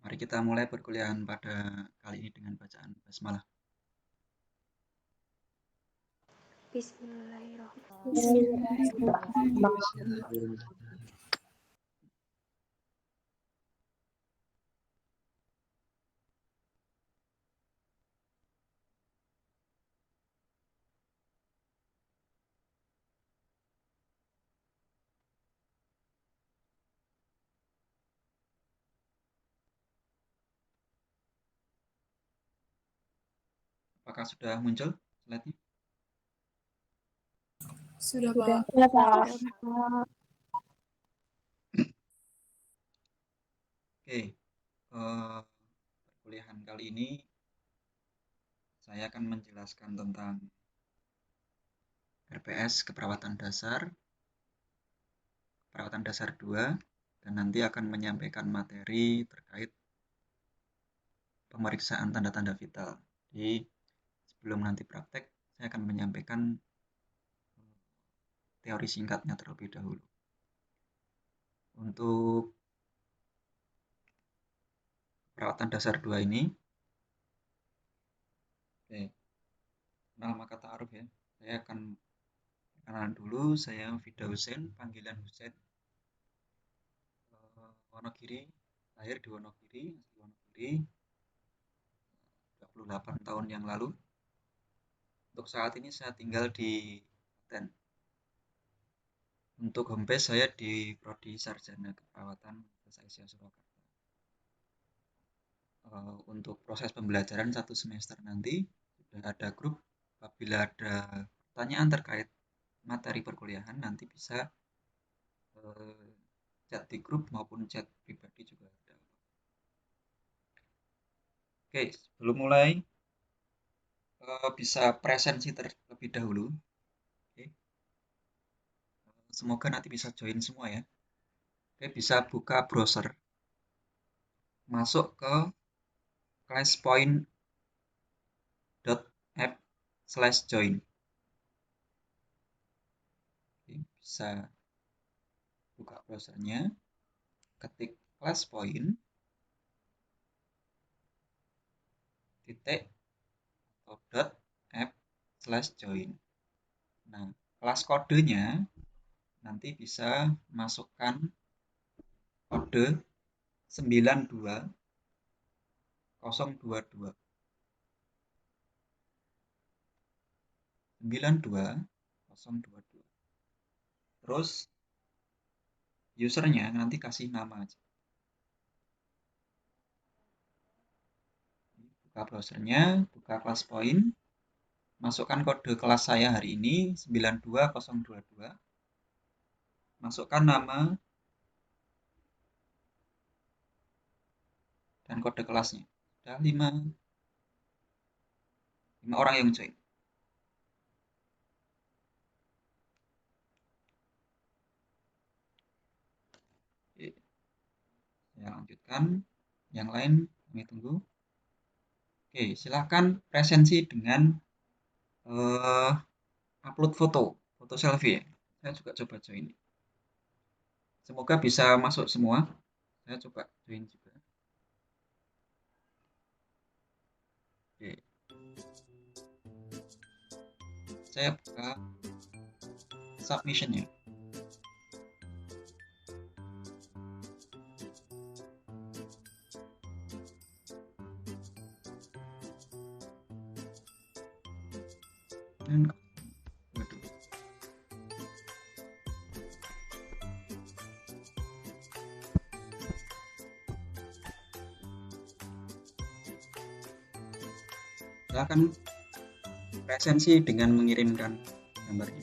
Mari kita mulai perkuliahan pada kali ini dengan bacaan basmalah. Bismillahirrahmanirrahim. Apakah sudah muncul slide-nya? Sudah, Pak. Oke, perkuliahan kali ini saya akan menjelaskan tentang RPS keperawatan dasar 2, dan nanti akan menyampaikan materi terkait pemeriksaan tanda-tanda vital. Jadi sebelum nanti praktek, saya akan menyampaikan teori singkatnya terlebih dahulu. Untuk perawatan dasar 2 ini, nama kata ta'aruf ya. Saya akan kenalan dulu, saya Fida Hussein, panggilan Hussein. Wonogiri, lahir di Wonogiri, asli Wonogiri, 28 tahun yang lalu. Untuk saat ini saya tinggal di Klaten. Untuk home base saya di Prodi Sarjana Keperawatan Universitas Surakarta. Untuk proses pembelajaran 1 semester nanti sudah ada grup. Apabila ada pertanyaan terkait materi perkuliahan nanti bisa chat di grup maupun chat pribadi juga ada. Oke, sebelum mulai bisa presensi terlebih dahulu. Oke. Semoga nanti bisa join semua ya. Oke, bisa buka browser. Masuk ke classpoint.app/join. Bisa buka browsernya, ketik classpoint titik atau .app/join. Nah, kelas kodenya nanti bisa masukkan kode 92022. 92022. Terus usernya nanti kasih nama aja. Buka browsernya, buka Classpoint, masukkan kode kelas saya hari ini 92022. Masukkan nama dan kode kelasnya. Sudah 5 orang yang join. Oke. Saya lanjutkan. Yang lain kami tunggu. Oke, silahkan presensi dengan upload foto selfie ya. Saya juga coba join. Semoga bisa masuk semua. Saya coba join juga. Oke. Saya buka submission ya. Dan waduh. Silakan presensi dengan mengirimkan gambarnya.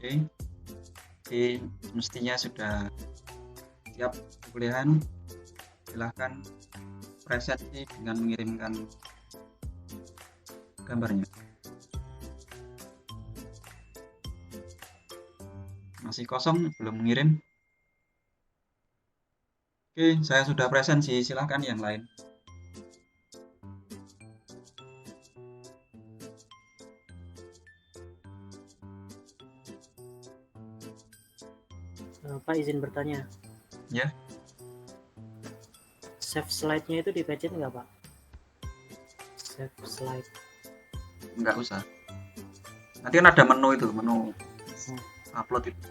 Oke. Jadi mestinya sudah siap perkuliahan. Silahkan presensi dengan mengirimkan gambarnya. Masih kosong, belum mengirim. Oke, saya sudah present sih. Silahkan yang lain. Pak izin bertanya. Ya. Save slide-nya itu dipencet nggak Pak? Save slide. Nggak usah. Nanti kan ada menu itu, menu upload itu.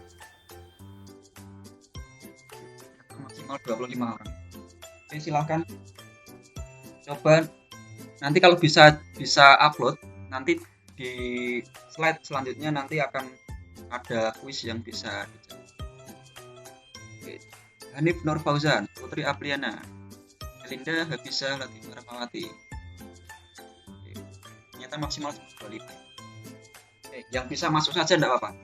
Maksimal 25 orang. Oke, silahkan. Coba nanti kalau bisa upload, nanti di slide selanjutnya nanti akan ada kuis yang bisa dijawab. Oke. Hanif Nur Fauzan, Putri Apriana, Elinda Habisa Latifah Rahmawati. Oke. Ternyata maksimal 25. Oke, yang bisa masuk saja enggak apa-apa.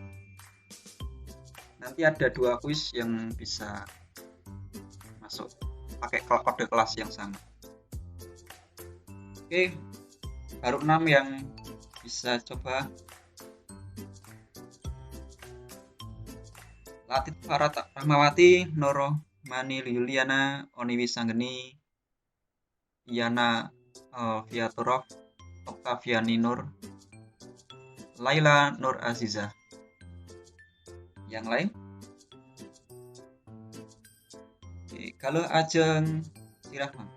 Nanti ada 2 kuis yang bisa masuk pakai kode kelas yang sama. Oke, baru 6 yang bisa coba. Latifah Rahmawati, Noro Mani Yuliana, Oniwi Sanggeni, Iyana Viaturov, Oktaviani Nur, Laila Nur Aziza. Yang lain? Oke, kalau Ajeng silahkan.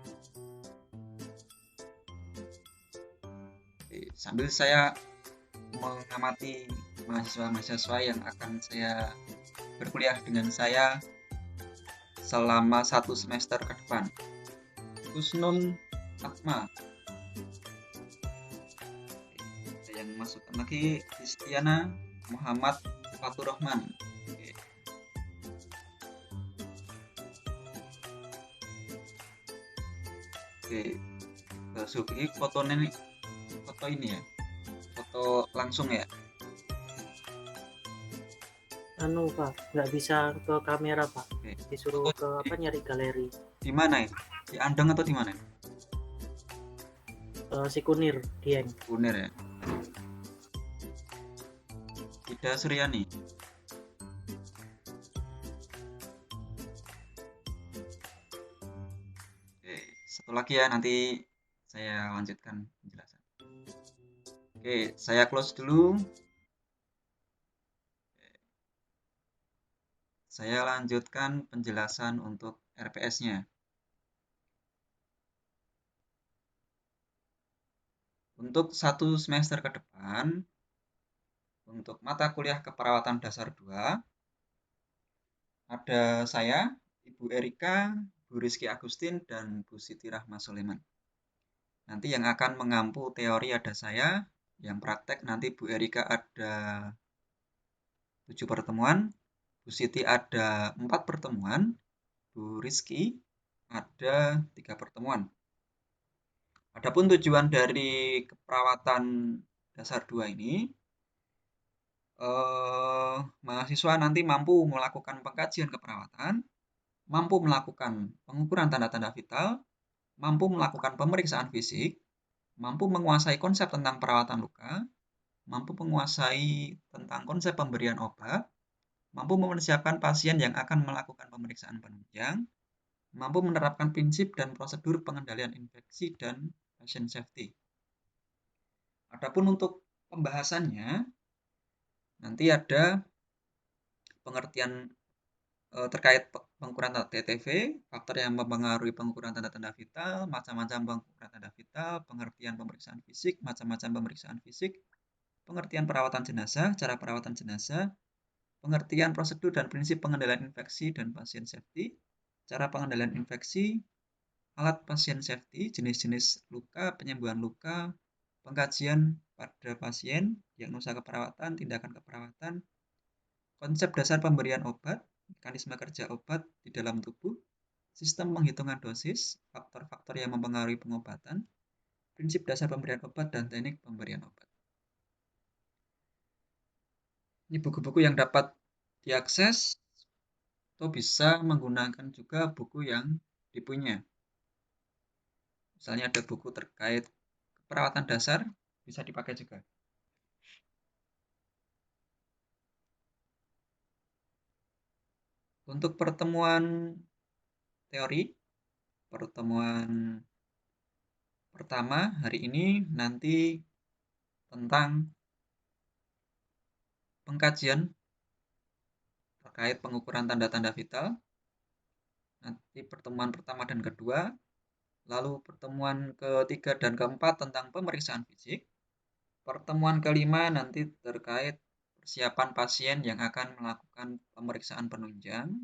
Oke, sambil saya mengamati mahasiswa-mahasiswa yang akan saya berkuliah dengan saya selama 1 semester ke depan. Husnul Atma. Ada yang masukkan lagi, Kristiana Muhammad Fatur Rahman. Oke, Sufi foto ini ya, foto langsung ya. Pak, nggak bisa ke kamera Pak. Oke. Disuruh ke apa nyari galeri. Di mana ya? Di Andeng atau di mana? Si Kunir, Dieng. Kunir ya. Ida Suryani. Oke, satu lagi ya, nanti saya lanjutkan penjelasan. Oke, saya close dulu. Saya lanjutkan penjelasan untuk RPS-nya. Untuk 1 semester ke depan, untuk mata kuliah keperawatan dasar 2, ada saya, Ibu Erika, Bu Rizky Agustin, dan Bu Siti Rahma Suleman. Nanti yang akan mengampu teori ada saya, yang praktek nanti Bu Erika ada 7 pertemuan, Bu Siti ada 4 pertemuan, Bu Rizky ada 3 pertemuan. Adapun tujuan dari keperawatan dasar 2 ini, mahasiswa nanti mampu melakukan pengkajian keperawatan, mampu melakukan pengukuran tanda-tanda vital, mampu melakukan pemeriksaan fisik, mampu menguasai konsep tentang perawatan luka, mampu menguasai tentang konsep pemberian obat, mampu mempersiapkan pasien yang akan melakukan pemeriksaan penunjang, mampu menerapkan prinsip dan prosedur pengendalian infeksi dan patient safety. Adapun untuk pembahasannya, nanti ada pengertian terkait pengukuran TTV, faktor yang mempengaruhi pengukuran tanda-tanda vital, macam-macam pengukuran tanda vital, pengertian pemeriksaan fisik, macam-macam pemeriksaan fisik, pengertian perawatan jenazah, cara perawatan jenazah, pengertian prosedur dan prinsip pengendalian infeksi dan pasien safety, cara pengendalian infeksi, alat pasien safety, jenis-jenis luka, penyembuhan luka, pengkajian pada pasien, diagnosa keperawatan, tindakan keperawatan, konsep dasar pemberian obat, mekanisme kerja obat di dalam tubuh, sistem penghitungan dosis, faktor-faktor yang mempengaruhi pengobatan, prinsip dasar pemberian obat, dan teknik pemberian obat. Ini buku-buku yang dapat diakses atau bisa menggunakan juga buku yang dipunya. Misalnya ada buku terkait keperawatan dasar, bisa dipakai juga. Untuk pertemuan teori, pertemuan pertama hari ini nanti tentang pengkajian terkait pengukuran tanda-tanda vital. Nanti pertemuan pertama dan kedua, lalu pertemuan ketiga dan keempat tentang pemeriksaan fisik. Pertemuan kelima nanti terkait persiapan pasien yang akan melakukan pemeriksaan penunjang.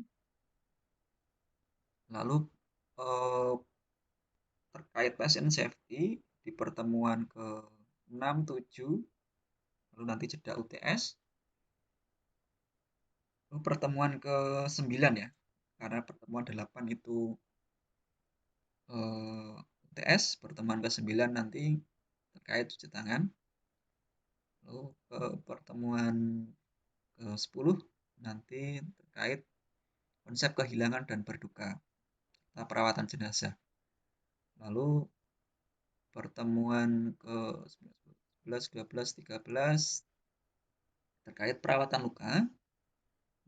Lalu terkait patient safety di pertemuan ke-6, 7, lalu nanti jeda UTS. Lalu pertemuan ke-9 ya, karena pertemuan 8 itu UTS, pertemuan ke-9 nanti terkait cuci tangan. Lalu ke pertemuan ke-10 nanti terkait konsep kehilangan dan berduka atau perawatan jenazah. Lalu pertemuan ke-11, 12, 13 terkait perawatan luka.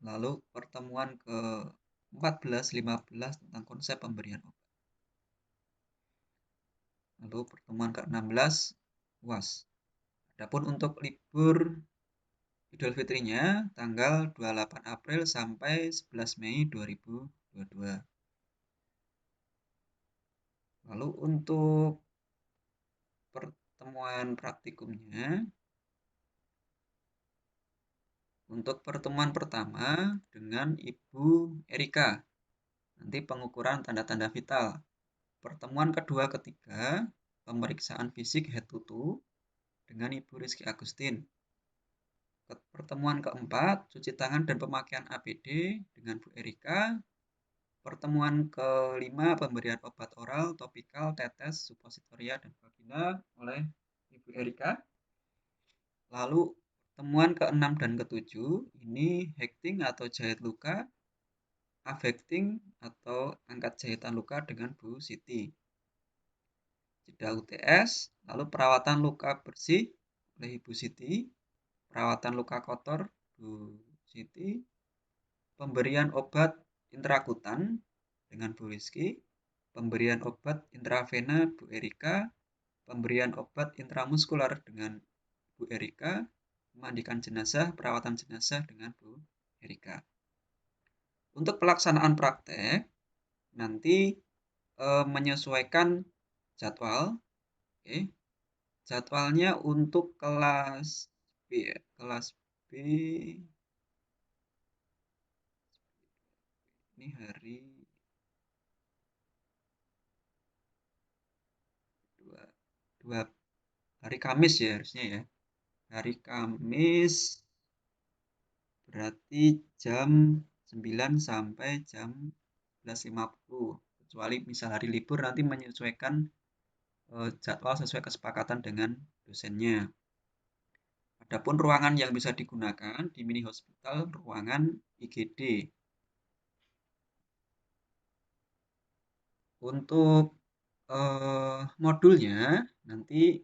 Lalu pertemuan ke-14, 15 tentang konsep pemberian obat. Lalu pertemuan ke-16 UAS. Adapun untuk libur Idul Fitrinya tanggal 28 April sampai 11 Mei 2022. Lalu untuk pertemuan praktikumnya, untuk pertemuan pertama dengan Ibu Erika, nanti pengukuran tanda-tanda vital. Pertemuan kedua ketiga, pemeriksaan fisik head to toe dengan Ibu Rizky Agustin. Pertemuan keempat, cuci tangan dan pemakaian APD dengan Bu Erika. Pertemuan kelima, pemberian obat oral, topikal, tetes, supositoria, dan vagina oleh Ibu Erika. Lalu pertemuan ke-6 dan ke-7, ini hecting atau jahit luka, affecting atau angkat jahitan luka dengan Bu Siti. Jeda UTS, lalu perawatan luka bersih oleh Ibu Siti, perawatan luka kotor Bu Siti, pemberian obat intrakutan dengan Bu Rizky, pemberian obat intravena Bu Erika, pemberian obat intramuskular dengan Bu Erika, memandikan jenazah, perawatan jenazah dengan Bu Erika. Untuk pelaksanaan praktek, nanti menyesuaikan jadwal. Oke. Jadwalnya untuk kelas B, kelas B ini hari 2 hari Kamis ya harusnya ya. Hari Kamis berarti jam 9 sampai jam 11.50. Kecuali misal hari libur nanti menyesuaikan jadwal sesuai kesepakatan dengan dosennya. Adapun ruangan yang bisa digunakan di mini hospital ruangan IGD. Untuk modulnya nanti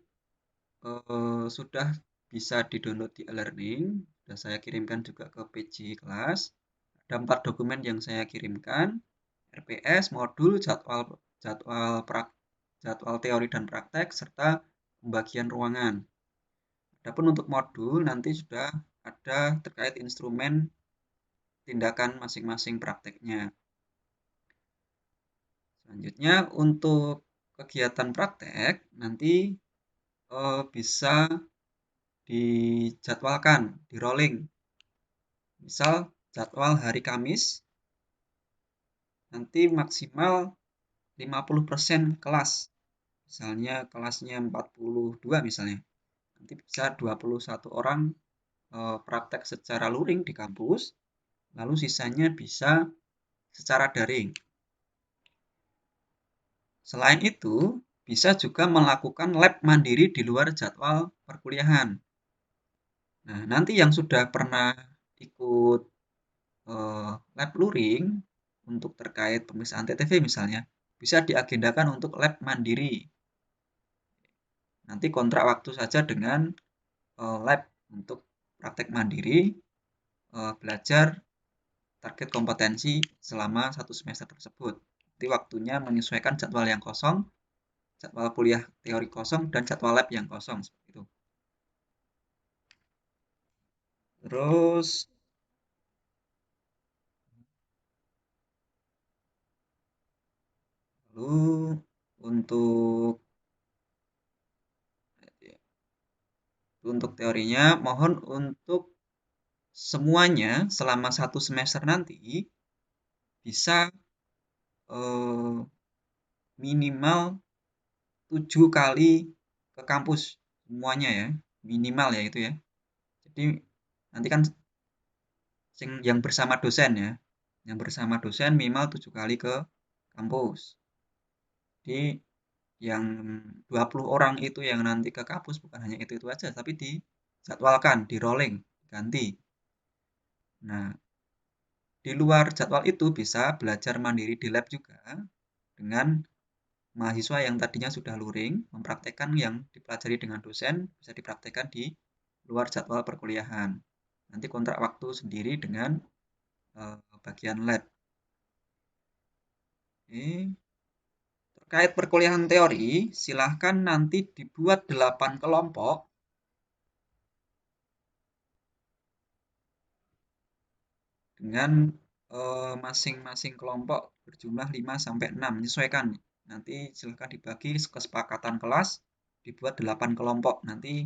sudah bisa di-download di e-learning. Sudah saya kirimkan juga ke PJ kelas. Ada 4 dokumen yang saya kirimkan. RPS, modul, jadwal teori dan praktek, serta pembagian ruangan. Adapun untuk modul nanti sudah ada terkait instrumen tindakan masing-masing prakteknya. Selanjutnya untuk kegiatan praktek nanti bisa dijadwalkan, di rolling. Misal jadwal hari Kamis nanti maksimal 50% kelas. Misalnya kelasnya 42 misalnya. Nanti bisa 21 orang praktek secara luring di kampus, lalu sisanya bisa secara daring. Selain itu, bisa juga melakukan lab mandiri di luar jadwal perkuliahan. Nah, nanti yang sudah pernah ikut lab luring untuk terkait pemeriksaan TTV misalnya, bisa diagendakan untuk lab mandiri. Nanti kontrak waktu saja dengan lab untuk praktek mandiri, belajar target kompetensi selama 1 semester tersebut. Jadi waktunya menyesuaikan jadwal yang kosong, jadwal kuliah teori kosong, dan jadwal lab yang kosong, seperti itu. Terus lalu untuk teorinya, mohon untuk semuanya selama 1 semester nanti bisa minimal 7 kali ke kampus semuanya ya, minimal ya itu ya. Jadi nanti kan yang bersama dosen ya, yang bersama dosen minimal 7 kali ke kampus. Jadi yang 20 orang itu yang nanti ke kampus bukan hanya itu aja, tapi dijadwalkan, di rolling, ganti. Nah, di luar jadwal itu bisa belajar mandiri di lab juga dengan mahasiswa yang tadinya sudah luring, mempraktekkan yang dipelajari dengan dosen, bisa dipraktekkan di luar jadwal perkuliahan. Nanti kontrak waktu sendiri dengan bagian lab. Oke. Terkait perkuliahan teori, silahkan nanti dibuat 8 kelompok dengan masing-masing kelompok berjumlah 5-6, menyesuaikan. Nanti silahkan dibagi kesepakatan kelas, dibuat 8 kelompok. Nanti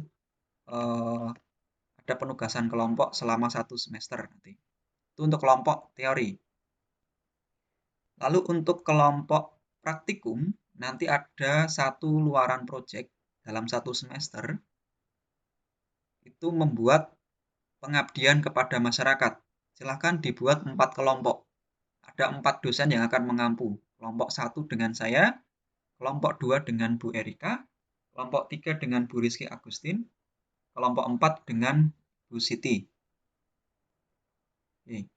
ada penugasan kelompok selama 1 semester nanti. Itu untuk kelompok teori. Lalu untuk kelompok praktikum, nanti ada satu luaran proyek dalam 1 semester, itu membuat pengabdian kepada masyarakat. Silahkan dibuat 4 kelompok. Ada 4 dosen yang akan mengampu. Kelompok 1 dengan saya, kelompok 2 dengan Bu Erika, kelompok 3 dengan Bu Rizky Agustin, kelompok 4 dengan Bu Siti. Oke.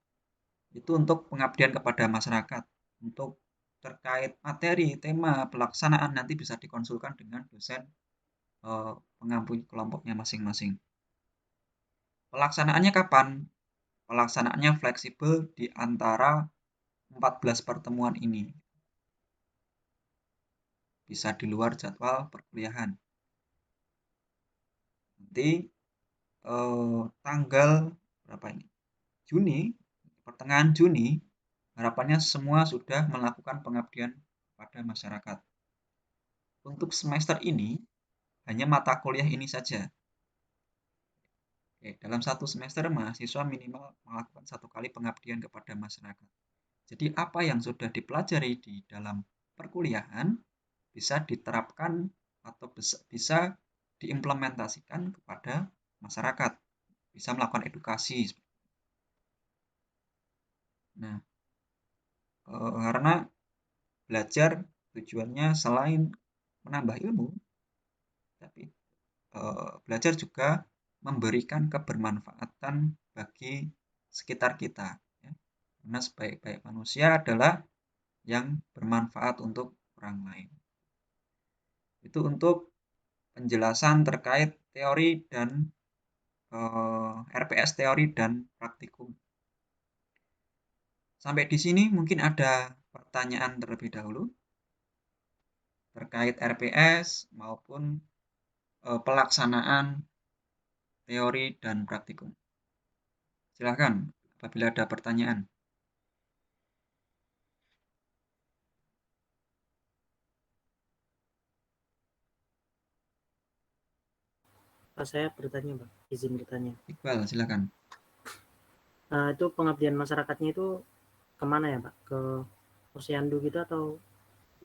Itu untuk pengabdian kepada masyarakat. Untuk terkait materi, tema, pelaksanaan nanti bisa dikonsulkan dengan dosen pengampu kelompoknya masing-masing. Pelaksanaannya kapan? Pelaksanaannya fleksibel di antara 14 pertemuan ini. Bisa di luar jadwal perkuliahan. Nanti tanggal berapa ini? Juni, pertengahan Juni, harapannya semua sudah melakukan pengabdian pada masyarakat. Untuk semester ini, hanya mata kuliah ini saja. Oke, dalam 1 semester, mahasiswa minimal melakukan 1 kali pengabdian kepada masyarakat. Jadi apa yang sudah dipelajari di dalam perkuliahan bisa diterapkan atau bisa diimplementasikan kepada masyarakat. Bisa melakukan edukasi. Nah, karena belajar tujuannya selain menambah ilmu, tapi belajar juga memberikan kebermanfaatan bagi sekitar kita. Ya. Karena sebaik-baik manusia adalah yang bermanfaat untuk orang lain. Itu untuk penjelasan terkait teori dan RPS teori dan praktikum. Sampai di sini mungkin ada pertanyaan terlebih dahulu terkait RPS maupun pelaksanaan teori dan praktikum. Silakan apabila ada pertanyaan. Pak, saya bertanya, Pak. Izin bertanya. Iqbal, silakan. Itu pengabdian masyarakatnya itu kemana ya, Pak? Ke posyandu gitu atau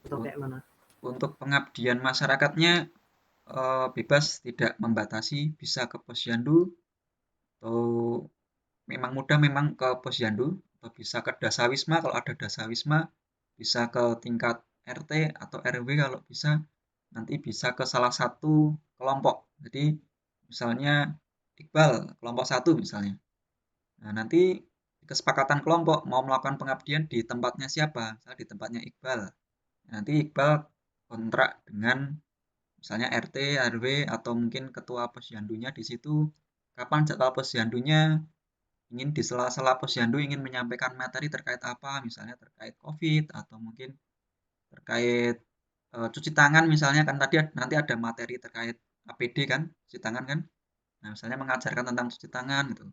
kayak mana? Untuk pengabdian masyarakatnya bebas, tidak membatasi, bisa ke posyandu atau memang mudah memang ke posyandu atau bisa ke dasawisma kalau ada dasawisma, bisa ke tingkat RT atau RW kalau bisa, nanti bisa ke salah satu kelompok. Jadi misalnya Iqbal kelompok 1 misalnya. Nah, nanti kesepakatan kelompok mau melakukan pengabdian di tempatnya siapa? Misalnya di tempatnya Iqbal. Nanti Iqbal kontrak dengan misalnya RT, RW atau mungkin ketua posyandunya di situ. Kapan jadwal posyandunya? ingin di sela-sela posyandu ingin menyampaikan materi terkait apa, misalnya terkait COVID atau mungkin terkait cuci tangan misalnya kan tadi nanti ada materi terkait APD kan, cuci tangan kan. Nah, misalnya mengajarkan tentang cuci tangan gitu.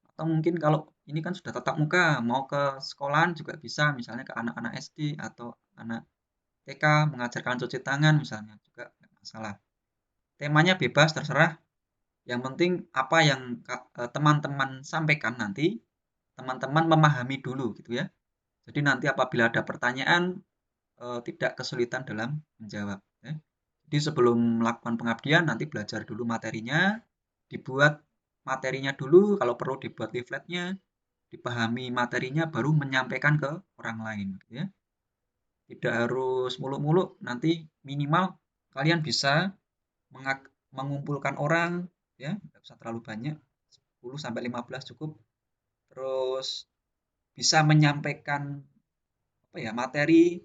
Atau mungkin kalau ini kan sudah tatap muka, mau ke sekolahan juga bisa, misalnya ke anak-anak SD atau anak TK mengajarkan cuci tangan misalnya juga nggak masalah. Temanya bebas terserah. Yang penting apa yang teman-teman sampaikan nanti, teman-teman memahami dulu gitu ya. Jadi nanti apabila ada pertanyaan tidak kesulitan dalam menjawab. Ya. Jadi sebelum melakukan pengabdian nanti belajar dulu materinya, dibuat materinya dulu, kalau perlu dibuat leafletnya, dipahami materinya, baru menyampaikan ke orang lain. Gitu ya. Tidak harus muluk-muluk, nanti minimal kalian bisa mengumpulkan orang, ya, tidak usah terlalu banyak, 10 sampai 15 cukup. Terus bisa menyampaikan apa ya materi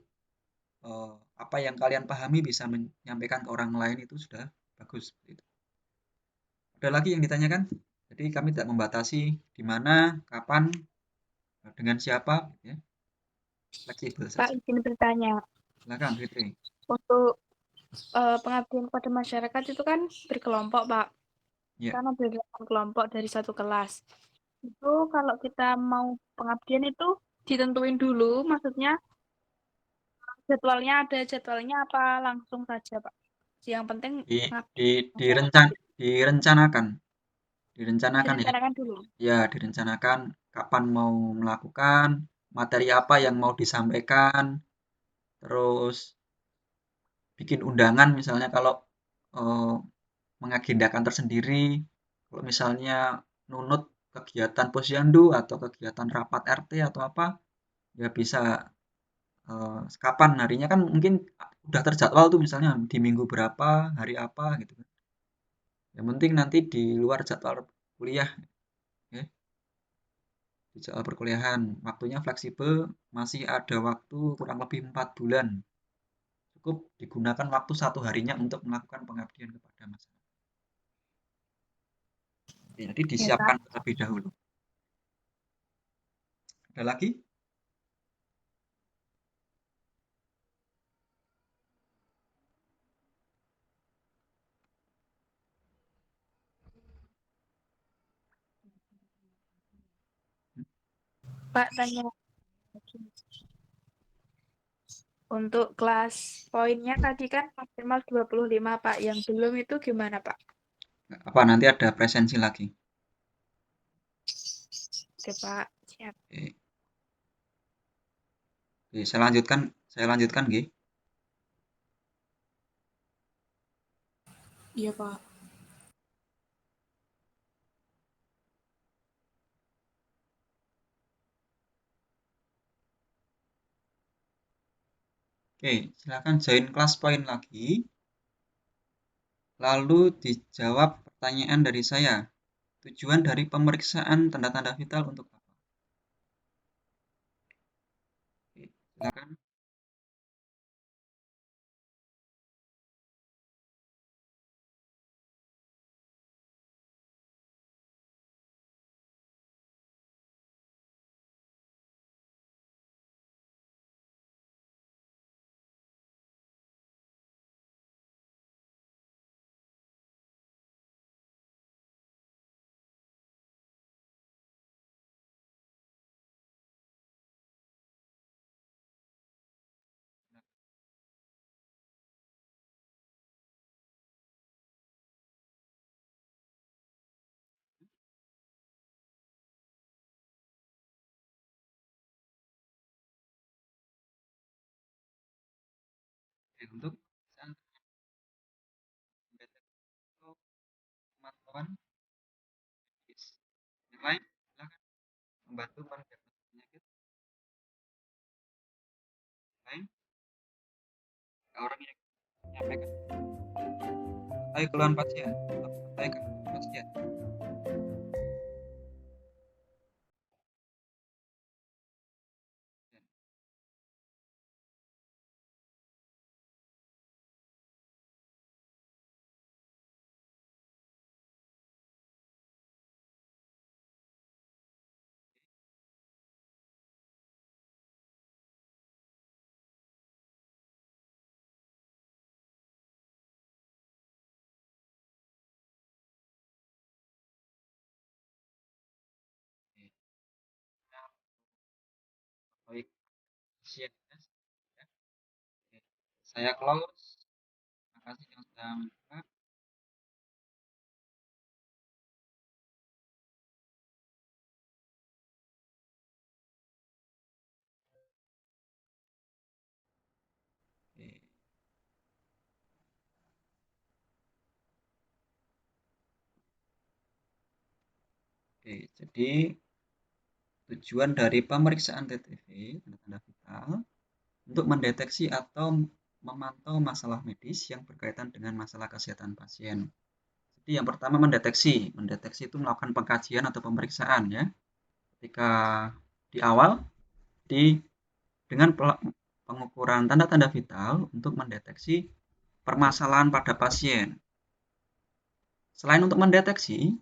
apa yang kalian pahami bisa menyampaikan ke orang lain itu sudah bagus. Gitu. Ada lagi yang ditanyakan? Jadi kami tidak membatasi di mana, kapan, dengan siapa, ya. Fleksibel Pak, saja. izin bertanya. Silakan, Fitri. Untuk pengabdian kepada masyarakat itu kan berkelompok, Pak. Ya. Karena berdasarkan kelompok dari satu kelas. Itu kalau kita mau pengabdian itu ditentuin dulu, maksudnya jadwalnya apa langsung saja, Pak. Yang penting Di, ngabdi di, masyarakat. direncanakan, direncanakan ya. Direncanakan dulu. Ya, direncanakan kapan mau melakukan, materi apa yang mau disampaikan, terus bikin undangan misalnya kalau eh, mengagendakan tersendiri, kalau misalnya nunut kegiatan posyandu atau kegiatan rapat RT atau apa, ya bisa kapan harinya kan mungkin udah terjadwal tuh misalnya di minggu berapa, hari apa gitu kan. Yang penting nanti di luar jadwal kuliah, ya. Di jadwal perkuliahan, waktunya fleksibel, masih ada waktu kurang lebih 4 bulan. Cukup digunakan waktu satu harinya untuk melakukan pengabdian kepada masyarakat. Jadi Ya, Pak. disiapkan terlebih dahulu. Ada lagi? Pak, tanya lagi. Untuk kelas poinnya tadi kan maksimal 25, Pak. Yang belum itu gimana, Pak? Apa nanti ada presensi lagi? Oke, Pak. Siap. Oke. Oke, saya lanjutkan, G. Iya, Pak. Oke, silakan join kelas poin lagi. Lalu dijawab pertanyaan dari saya. Tujuan dari pemeriksaan tanda-tanda vital untuk apa? Oke, silakan. Oke, untuk pemeriksaan untuk pemantauan medis. Yang lain, silakan membantu mendiagnosis penyakit. Lain, orang yang menyampaikan mengetahui keluhan pasien atau mengetahui keluhan pasien. Baik, pasien ya. Oke. Saya close. Terima kasih yang sudah menyimak. Oke. Oke, jadi tujuan dari pemeriksaan TTV, tanda-tanda vital, untuk mendeteksi atau memantau masalah medis yang berkaitan dengan masalah kesehatan pasien. Jadi yang pertama mendeteksi. Mendeteksi itu melakukan pengkajian atau pemeriksaan ya. Ketika di awal dengan pengukuran tanda-tanda vital untuk mendeteksi permasalahan pada pasien. Selain untuk mendeteksi,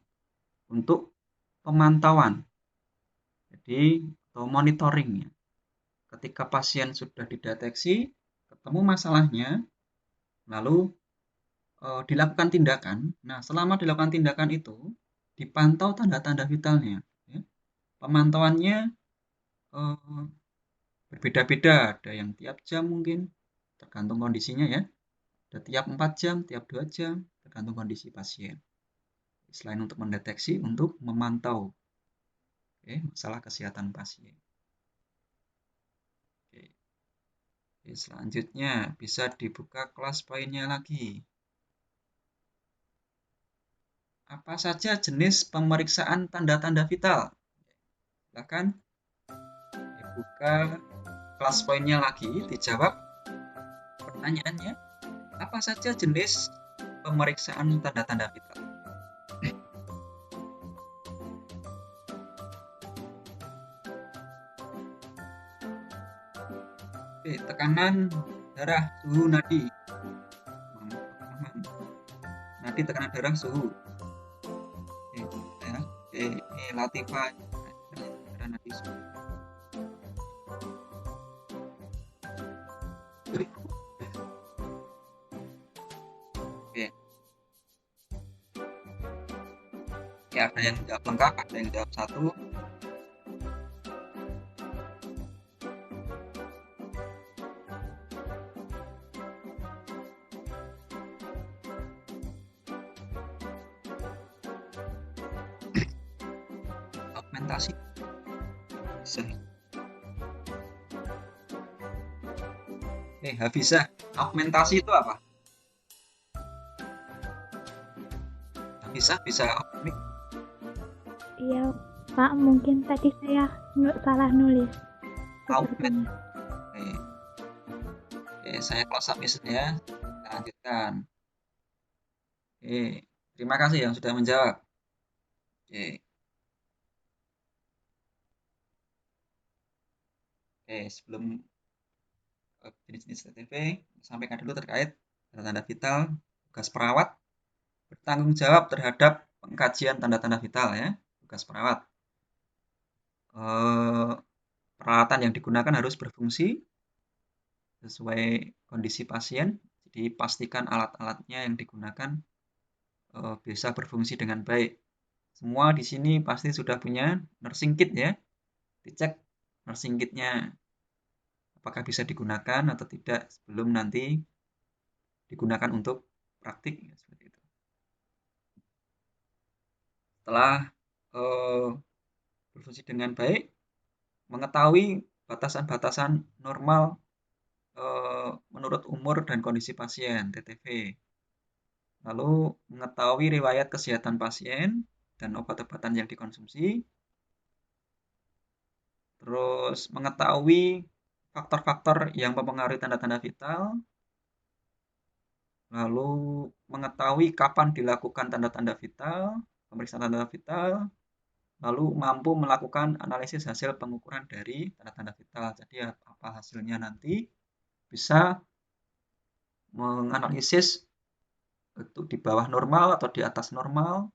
untuk pemantauan. Jadi atau monitoring ya. Ketika pasien sudah dideteksi, ketemu masalahnya, lalu dilakukan tindakan. Nah, selama dilakukan tindakan itu, dipantau tanda-tanda vitalnya. Ya. Pemantauannya berbeda-beda, ada yang tiap jam mungkin, tergantung kondisinya ya. Ada tiap 4 jam, tiap 2 jam, tergantung kondisi pasien. Selain untuk mendeteksi, untuk memantau masalah kesehatan pasien. Oke, selanjutnya bisa dibuka kelas poinnya lagi. Apa saja jenis pemeriksaan tanda-tanda vital? Silakan dibuka kelas poinnya lagi, dijawab pertanyaannya. Apa saja jenis pemeriksaan tanda-tanda vital? Oke, tekanan darah, suhu nadi. Nadi, tekanan darah, suhu. Oke, ya. Oke, ini Latifah. Tekanan nadi, suhu. Oke. Ya, ada yang jawab lengkap, ada yang jawab satu. Augmentasi. Bisa. Hafizah, augmentasi itu apa? Bisa augment. Iya, Pak, mungkin tadi saya salah nulis. Augment. Oke, saya close up ya. Kita lanjutkan. Oke, terima kasih yang sudah menjawab. Oke. Oke, sebelum jenis-jenis TTV, sampaikan dulu terkait tanda-tanda vital, tugas perawat, bertanggung jawab terhadap pengkajian tanda-tanda vital ya, tugas perawat. Peralatan yang digunakan harus berfungsi sesuai kondisi pasien, jadi pastikan alat-alatnya yang digunakan bisa berfungsi dengan baik. Semua di sini pasti sudah punya nursing kit ya, dicek nursing kitnya apakah bisa digunakan atau tidak sebelum nanti digunakan untuk praktik ya, seperti itu. Setelah berfungsi dengan baik, mengetahui batasan-batasan normal menurut umur dan kondisi pasien TTV. Lalu mengetahui riwayat kesehatan pasien dan obat-obatan yang dikonsumsi. Terus mengetahui faktor-faktor yang mempengaruhi tanda-tanda vital. Lalu mengetahui kapan dilakukan tanda-tanda vital, pemeriksaan tanda-tanda vital. Lalu mampu melakukan analisis hasil pengukuran dari tanda-tanda vital. Jadi apa hasilnya nanti bisa menganalisis itu di bawah normal atau di atas normal.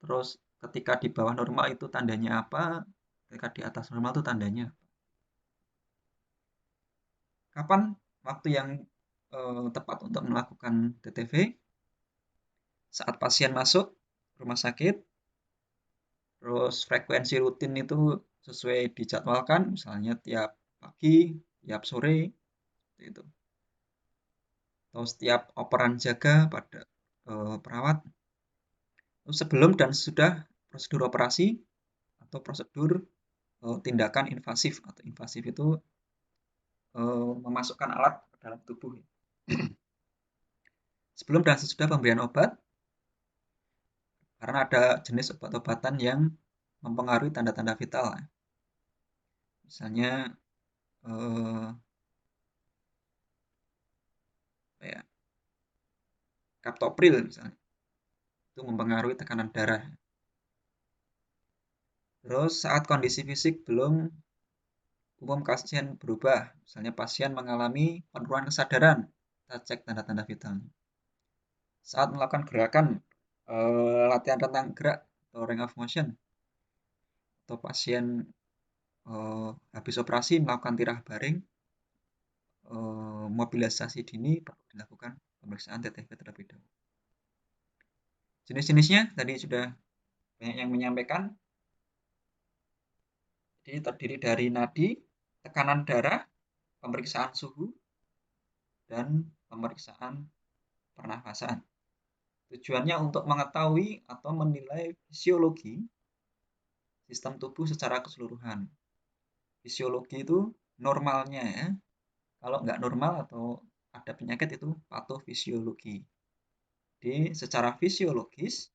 Terus ketika di bawah normal itu tandanya apa? Ketika di atas normal itu tandanya apa? Kapan waktu yang tepat untuk melakukan TTV? Saat pasien masuk rumah sakit, Terus frekuensi rutin itu sesuai dijadwalkan, misalnya tiap pagi, tiap sore, itu. Atau setiap operan jaga pada perawat. Terus sebelum dan sesudah prosedur operasi atau prosedur tindakan invasif atau invasif itu memasukkan alat ke dalam tubuh. Sebelum dan sesudah pemberian obat, karena ada jenis obat-obatan yang mempengaruhi tanda-tanda vital. Misalnya kaptopril misalnya, itu mempengaruhi tekanan darah. Terus saat kondisi fisik belum umum pasien berubah, misalnya pasien mengalami penurunan kesadaran, kita cek tanda-tanda vitalnya. Saat melakukan gerakan latihan rentang gerak atau range of motion, atau pasien habis operasi melakukan tirah baring, mobilisasi dini perlu dilakukan pemeriksaan TTV terlebih dahulu. Jenis-jenisnya tadi sudah banyak yang menyampaikan. Jadi terdiri dari nadi, tekanan darah, pemeriksaan suhu, dan pemeriksaan pernafasan. Tujuannya untuk mengetahui atau menilai fisiologi sistem tubuh secara keseluruhan. Fisiologi itu normalnya ya. Kalau nggak normal atau ada penyakit itu patofisiologi. Jadi secara fisiologis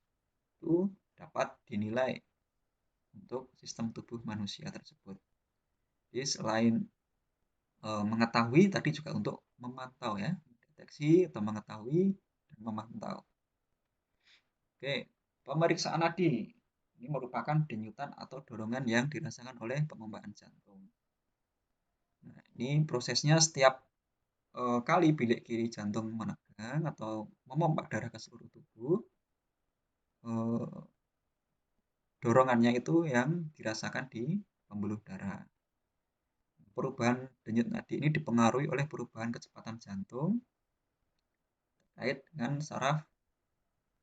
itu dapat dinilai untuk sistem tubuh manusia tersebut. Jadi selain mengetahui tadi juga untuk memantau ya, mendeteksi atau mengetahui dan memantau. Oke, pemeriksaan nadi ini merupakan denyutan atau dorongan yang dirasakan oleh pengombaan jantung. Nah, ini prosesnya setiap kali bilik kiri jantung menegang atau memompa darah ke seluruh tubuh, dorongannya itu yang dirasakan di pembuluh darah. Perubahan denyut nadi ini dipengaruhi oleh perubahan kecepatan jantung terkait dengan saraf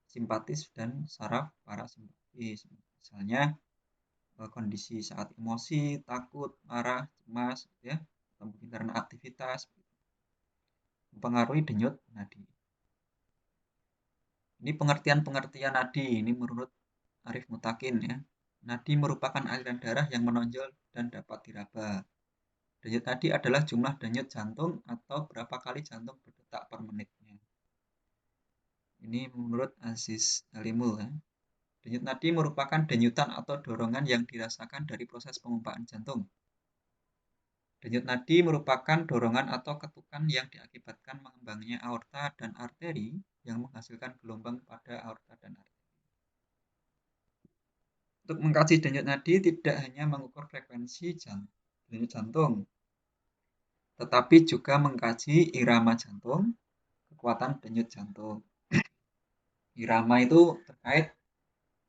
simpatis dan saraf parasimpatis. Misalnya kondisi saat emosi, takut, marah, cemas, ya, atau mungkin karena aktivitas, mempengaruhi denyut nadi. Ini pengertian-pengertian nadi ini menurut Arif Mutakin ya. Nadi merupakan aliran darah yang menonjol dan dapat diraba. Denyut nadi adalah jumlah denyut jantung atau berapa kali jantung berdetak per menitnya. Ini menurut Aziz Alimul ya. Denyut nadi merupakan denyutan atau dorongan yang dirasakan dari proses pengombaan jantung. Denyut nadi merupakan dorongan atau ketukan yang diakibatkan mengembangnya aorta dan arteri yang menghasilkan gelombang pada aorta dan arteri. Untuk mengkaji denyut nadi tidak hanya mengukur frekuensi denyut jantung, tetapi juga mengkaji irama jantung, kekuatan denyut jantung. Irama itu terkait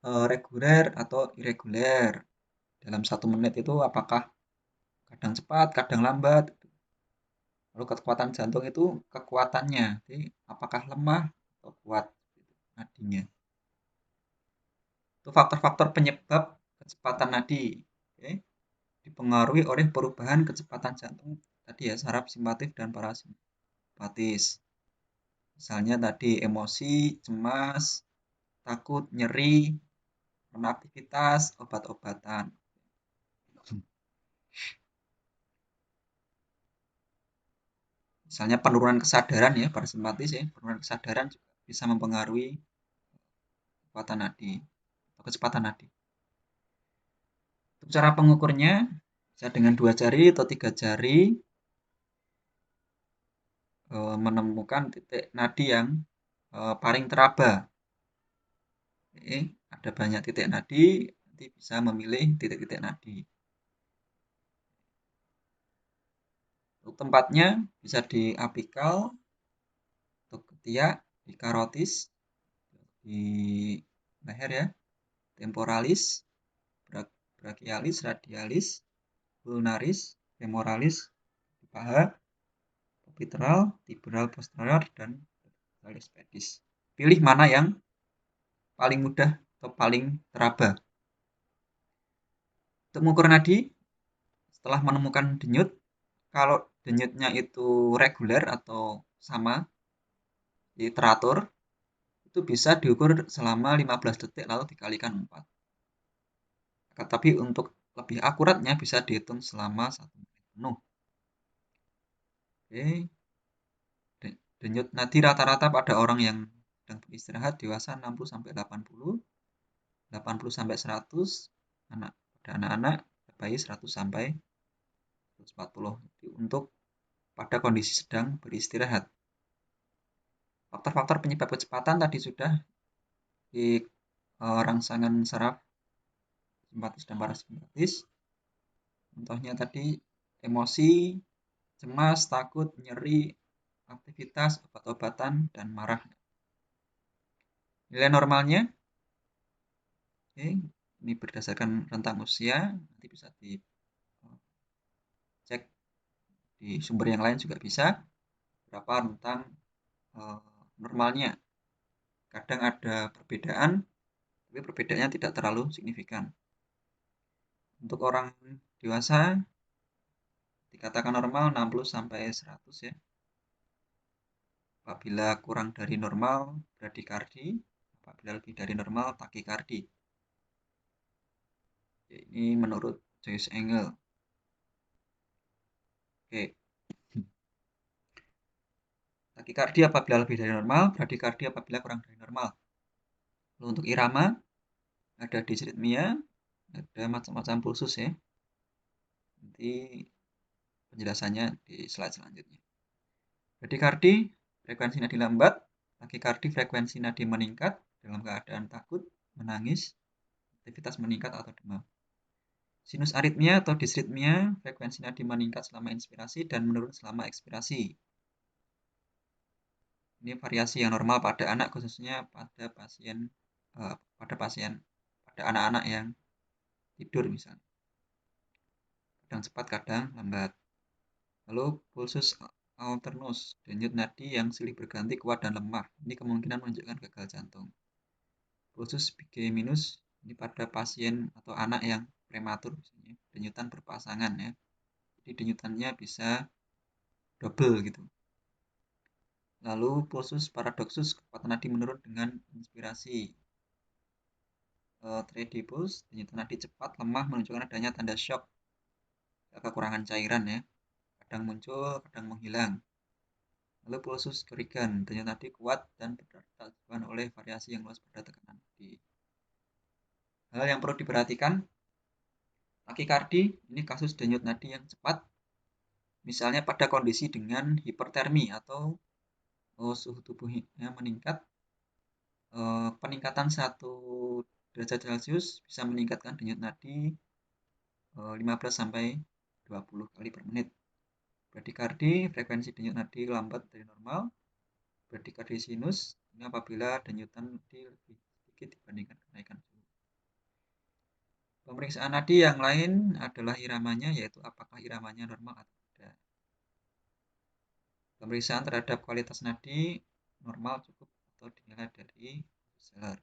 reguler atau irreguler. Dalam 1 menit itu apakah kadang cepat, kadang lambat. Lalu kekuatan jantung itu kekuatannya, jadi apakah lemah atau kuat nadinya. Itu faktor-faktor penyebab kecepatan nadi. Oke. Dipengaruhi oleh perubahan kecepatan jantung tadi ya, saraf simpatik dan parasimpatis. Misalnya tadi emosi, cemas, takut, nyeri, karena aktivitas, obat-obatan. Misalnya penurunan kesadaran ya, parasimpatis ya, penurunan kesadaran juga bisa mempengaruhi kekuatan nadi atau kecepatan nadi. Untuk cara pengukurnya bisa dengan 2 jari atau 3 jari menemukan titik nadi yang paling teraba. Oke, ada banyak titik nadi, nanti bisa memilih titik-titik nadi. Untuk tempatnya bisa di apikal, atau ketiak, di karotis, di leher ya, temporalis, brachialis, radialis, ulnaris, femoralis, di paha, popliteal, tibial posterior, dan verticalis pedis. Pilih mana yang paling mudah atau paling teraba. Untuk mengukur nadi, setelah menemukan denyut, kalau denyutnya itu reguler atau sama, teratur, itu bisa diukur selama 15 detik lalu dikalikan 4. Tapi untuk lebih akuratnya bisa dihitung selama 1 menit penuh. Oke. Denyut nadi rata-rata pada orang yang sedang beristirahat dewasa 60-80, 80-100, pada anak-anak, bayi 100-140. Untuk pada kondisi sedang beristirahat. Faktor-faktor penyebab kecepatan tadi sudah di rangsangan saraf simpatis dan parasimpatis. Contohnya tadi emosi, cemas, takut, nyeri, aktivitas, obat-obatan, dan marah. Nilai normalnya, oke, ini berdasarkan rentang usia, nanti bisa dicek di sumber yang lain juga bisa, berapa rentang normalnya. Kadang ada perbedaan, tapi perbedaannya tidak terlalu signifikan. Untuk orang dewasa, dikatakan normal 60-100 ya. Apabila kurang dari normal, bradikardi. Apabila lebih dari normal, takikardi. Ini menurut Joyce Engel. Oke. Takikardi apabila lebih dari normal, bradikardi apabila kurang dari normal. Lalu untuk irama, ada disritmia, ada macam-macam pulsus ya. Nanti penjelasannya di slide selanjutnya. Bradikardi, frekuensi nadi lambat. Takikardi, frekuensi nadi meningkat dalam keadaan takut, menangis, aktivitas meningkat atau demam. Sinus aritmia atau disritmia, frekuensi nadi meningkat selama inspirasi dan menurun selama ekspirasi. Ini variasi yang normal pada anak, khususnya pada anak-anak yang tidur misalnya. Kadang cepat, kadang lambat. Lalu pulsus alternus, denyut nadi yang silih berganti kuat dan lemah. Ini kemungkinan menunjukkan gagal jantung. Pulsus bigeminus, ini pada pasien atau anak yang prematur, misalnya denyutan berpasangan ya. Jadi denyutannya bisa double gitu. Lalu pulsus paradoxus, kecepatan nadi menurun dengan inspirasi. Tredipus, denyutan nadi cepat, lemah, menunjukkan adanya tanda shock, kekurangan cairan ya. Kadang muncul, kadang menghilang. Lalu pulsus kerigan, denyut nadi kuat dan berdasarkan oleh variasi yang luas pada tekanan nadi. Hal yang perlu diperhatikan, takikardi, ini kasus denyut nadi yang cepat, misalnya pada kondisi dengan hipertermi atau suhu tubuhnya meningkat. Peningkatan 1 derajat Celcius bisa meningkatkan denyut nadi 15-20 kali per menit. Bradikardi, frekuensi denyut nadi lambat dari normal. Bradikardi sinus, ini apabila denyutan nadi lebih sedikit dibandingkan kenaikan suhu. Pemeriksaan nadi yang lain adalah iramanya, yaitu apakah iramanya normal atau tidak. Pemeriksaan terhadap kualitas nadi normal cukup atau dinilai dari Zeller.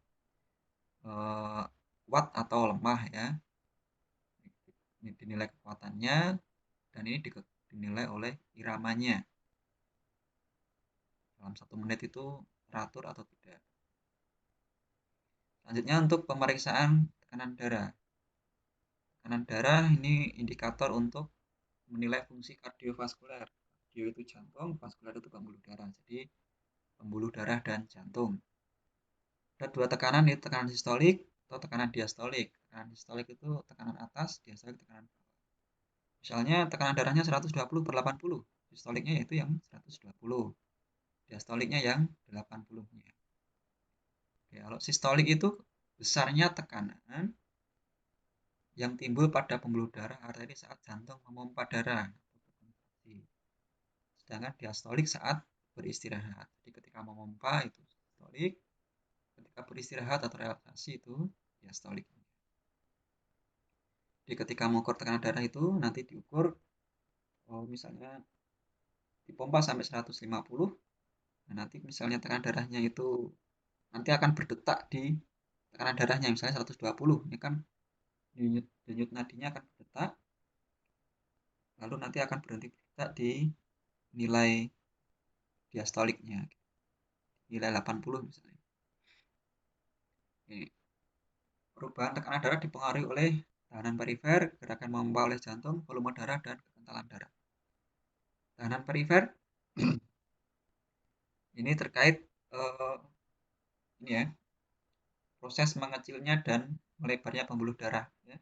Kuat atau lemah ya. Ini dinilai kekuatannya dan ini dinilai oleh iramanya. Dalam 1 menit itu teratur atau tidak. Selanjutnya untuk pemeriksaan tekanan darah. Tekanan darah ini indikator untuk menilai fungsi kardiovaskuler. Kardio itu jantung, vaskuler itu pembuluh darah. Jadi pembuluh darah dan jantung. Ada 2 tekanan, yaitu tekanan sistolik atau tekanan diastolik. Tekanan sistolik itu tekanan atas, diastolik tekanan bawah. Misalnya tekanan darahnya 120/80, sistoliknya yaitu yang 120, diastoliknya yang 80-nya. Oke, kalau sistolik itu besarnya tekanan yang timbul pada pembuluh darah arteri saat jantung memompa darah. Sedangkan diastolik saat beristirahat. Jadi ketika memompa itu sistolik, ketika beristirahat atau relaksasi itu diastolik. Jadi ketika mengukur tekanan darah itu nanti diukur misalnya dipompa sampai 150, nah nanti misalnya tekanan darahnya itu nanti akan berdetak di tekanan darahnya misalnya 120, ini kan denyut nadinya akan berdetak, lalu nanti akan berhenti berdetak di nilai diastoliknya, nilai 80 misalnya. Ini. Perubahan tekanan darah dipengaruhi oleh tahanan perifer, gerakan memompa oleh jantung, volume darah, dan kekentalan darah. Tahanan perifer ini terkait ini ya, proses mengecilnya dan melebarnya pembuluh darah. Ya.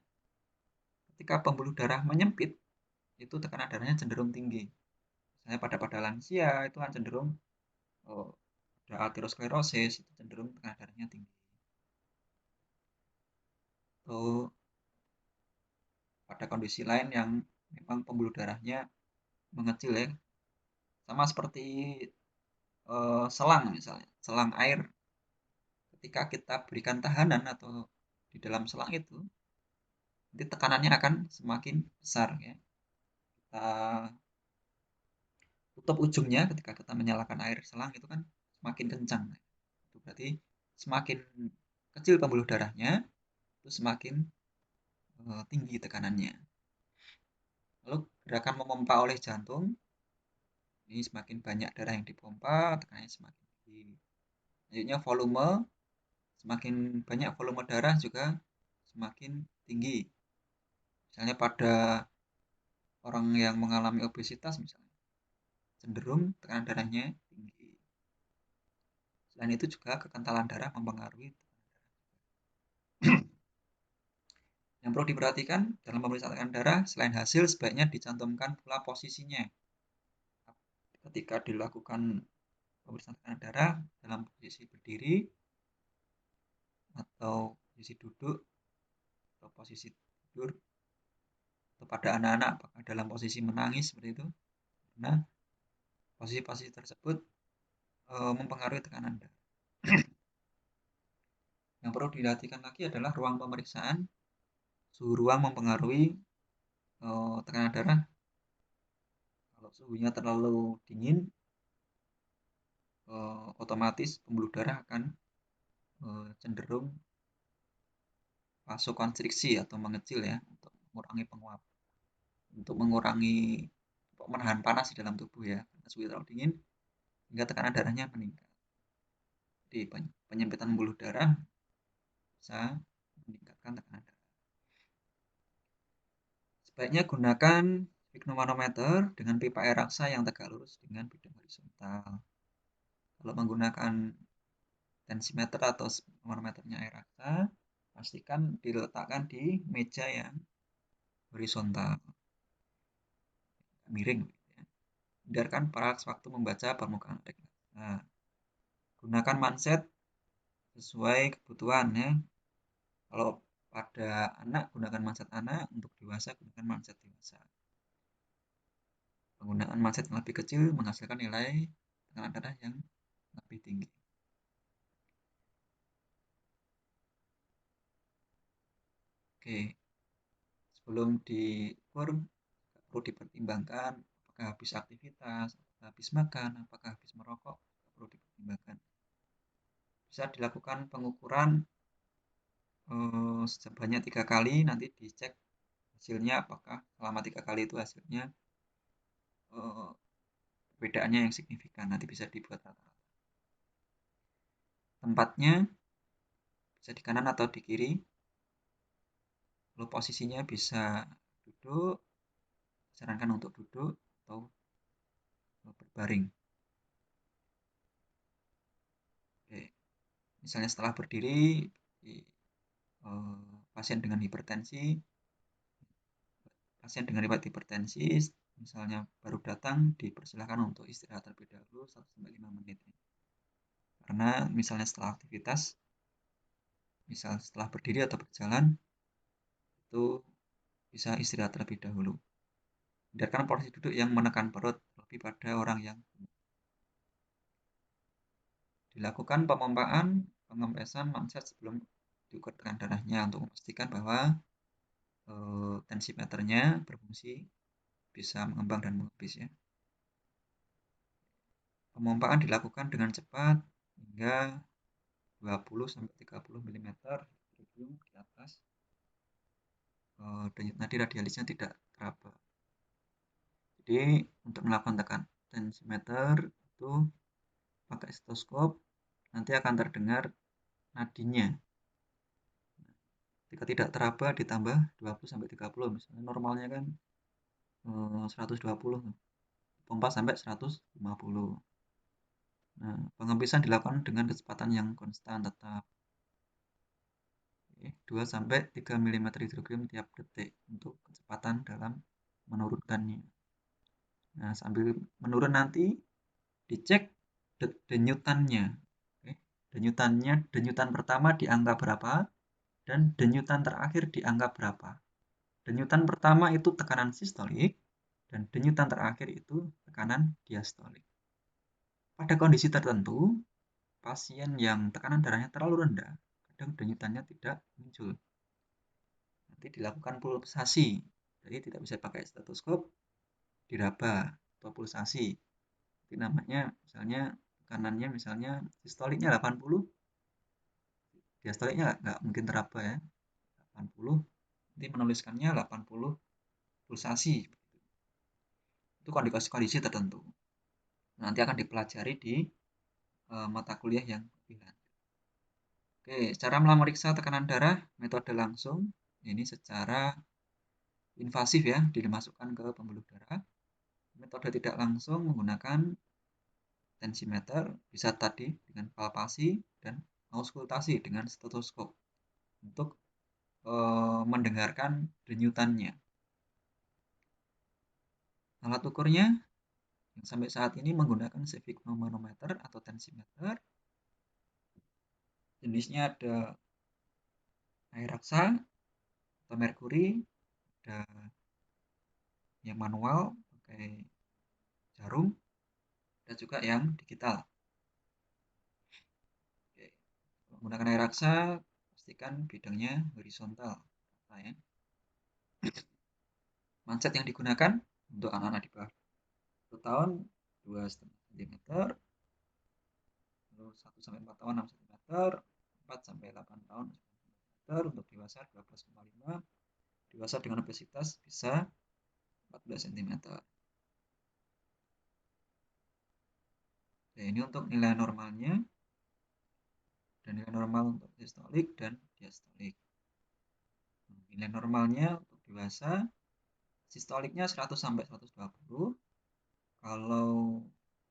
Ketika pembuluh darah menyempit, itu tekanan darahnya cenderung tinggi. Misalnya pada lansia itu kan cenderung ada aterosklerosis, itu cenderung tekanan darahnya tinggi. Atau pada kondisi lain yang memang pembuluh darahnya mengecil ya, sama seperti selang misalnya, selang air. Ketika kita berikan tahanan atau di dalam selang itu, nanti tekanannya akan semakin besar ya. Kita tutup ujungnya ketika kita menyalakan air selang itu kan semakin kencang. Itu berarti semakin kecil pembuluh darahnya, itu semakin tinggi tekanannya. Lalu gerakan memompa oleh jantung, ini semakin banyak darah yang dipompa, tekanannya semakin tinggi. Selanjutnya volume, semakin banyak volume darah juga semakin tinggi. Misalnya pada orang yang mengalami obesitas misalnya, cenderung tekanan darahnya tinggi. Selain itu juga kekentalan darah mempengaruhi tekanan darah. Yang perlu diperhatikan dalam pemeriksaan tekanan darah, selain hasil sebaiknya dicantumkan pula posisinya. Ketika dilakukan pemeriksaan tekanan darah dalam posisi berdiri atau posisi duduk atau posisi tidur, atau pada anak-anak apakah dalam posisi menangis seperti itu, karena posisi-posisi tersebut mempengaruhi tekanan darah. Yang perlu diperhatikan lagi adalah ruang pemeriksaan. Suhu ruang mempengaruhi tekanan darah. Kalau suhunya terlalu dingin, otomatis pembuluh darah akan cenderung vasokonstriksi atau mengecil ya, untuk mengurangi penguap, untuk mengurangi menahan panas di dalam tubuh ya. Karena suhu terlalu dingin hingga tekanan darahnya meningkat. Jadi penyempitan pembuluh darah bisa meningkatkan tekanan darah. Sebaiknya gunakan sphygmomanometer dengan pipa air raksa yang tegak lurus dengan bidang horizontal. Kalau menggunakan tensimeter atau sphygmomanometernya air raksa, pastikan diletakkan di meja yang horizontal, miring. Hindarkan paralaks waktu membaca permukaan regla. Nah, gunakan manset sesuai kebutuhan ya. Kalau pada anak gunakan manset anak, untuk dewasa gunakan manset dewasa. Penggunaan manset yang lebih kecil menghasilkan nilai tekanan darah yang lebih tinggi. Oke, sebelum diukur perlu dipertimbangkan apakah habis aktivitas, apakah habis makan, apakah habis merokok, perlu dipertimbangkan. Bisa dilakukan pengukuran sebanyak 3 kali, nanti dicek hasilnya apakah selama 3 kali itu hasilnya perbedaannya yang signifikan, nanti bisa dibuat rata-rata. Tempatnya bisa di kanan atau di kiri. Lalu posisinya bisa duduk, sarankan untuk duduk atau berbaring. Oke. Misalnya setelah berdiri, pasien dengan hipertensi misalnya baru datang, dipersilakan untuk istirahat terlebih dahulu 1-5 menit. Karena misalnya setelah aktivitas, misal setelah berdiri atau berjalan, itu bisa istirahat terlebih dahulu. Hindarkan posisi duduk yang menekan perut, lebih pada orang yang dilakukan pemompaan, pengempesan manset sebelum diukur tekanan darahnya untuk memastikan bahwa tensimeternya berfungsi, bisa mengembang dan mengembis ya. Pemompaan dilakukan dengan cepat hingga 20-30 mm di atas. denyut nadi radialisnya tidak teraba. Jadi untuk melakukan tekan tensimeter itu pakai stetoskop, nanti akan terdengar nadinya. Jika tidak teraba ditambah 20-30, misalnya normalnya kan 120, pompa sampai 150. Nah, pengembisan dilakukan dengan kecepatan yang konstan tetap 2-3 mm hidrogram tiap detik untuk kecepatan dalam menurunkannya. Nah, sambil menurun nanti dicek denyutannya. Denyutan pertama di angka berapa dan denyutan terakhir di angka berapa. Denyutan pertama itu tekanan sistolik dan denyutan terakhir itu tekanan diastolik. Pada kondisi tertentu, pasien yang tekanan darahnya terlalu rendah, kadang denyutannya tidak muncul. Nanti dilakukan pulsasi, jadi tidak bisa pakai stetoskop, diraba atau pulsasi. Jadi namanya misalnya tekanannya misalnya sistoliknya 80, diastoliknya nggak mungkin teraba ya, 80, nanti menuliskannya 80 pulsasi. Itu kondisi tertentu. Nanti akan dipelajari di mata kuliah yang lebih lanjut. Oke, cara memeriksa tekanan darah metode langsung ini secara invasif ya, dimasukkan ke pembuluh darah. Metode tidak langsung menggunakan tensimeter, bisa tadi dengan palpasi dan auskultasi dengan stetoskop untuk mendengarkan denyutannya. Alat ukurnya yang sampai saat ini menggunakan sphygmomanometer atau tensimeter. Jenisnya ada air raksa atau merkuri, ada yang manual pakai jarum, ada juga yang digital. Oke. Menggunakan air raksa, pastikan bidangnya horizontal. Ya. Manset yang digunakan untuk anak-anak di bawah 1 tahun 2,5 cm, 1-4 tahun 6 cm, 4-8 tahun 9 cm, untuk dewasa 12,5, dewasa dengan obesitas bisa 14 cm. Nah, ini untuk nilai normalnya dan nilai normal untuk sistolik dan diastolik. Nilai normalnya untuk dewasa sistoliknya 100-120, kalau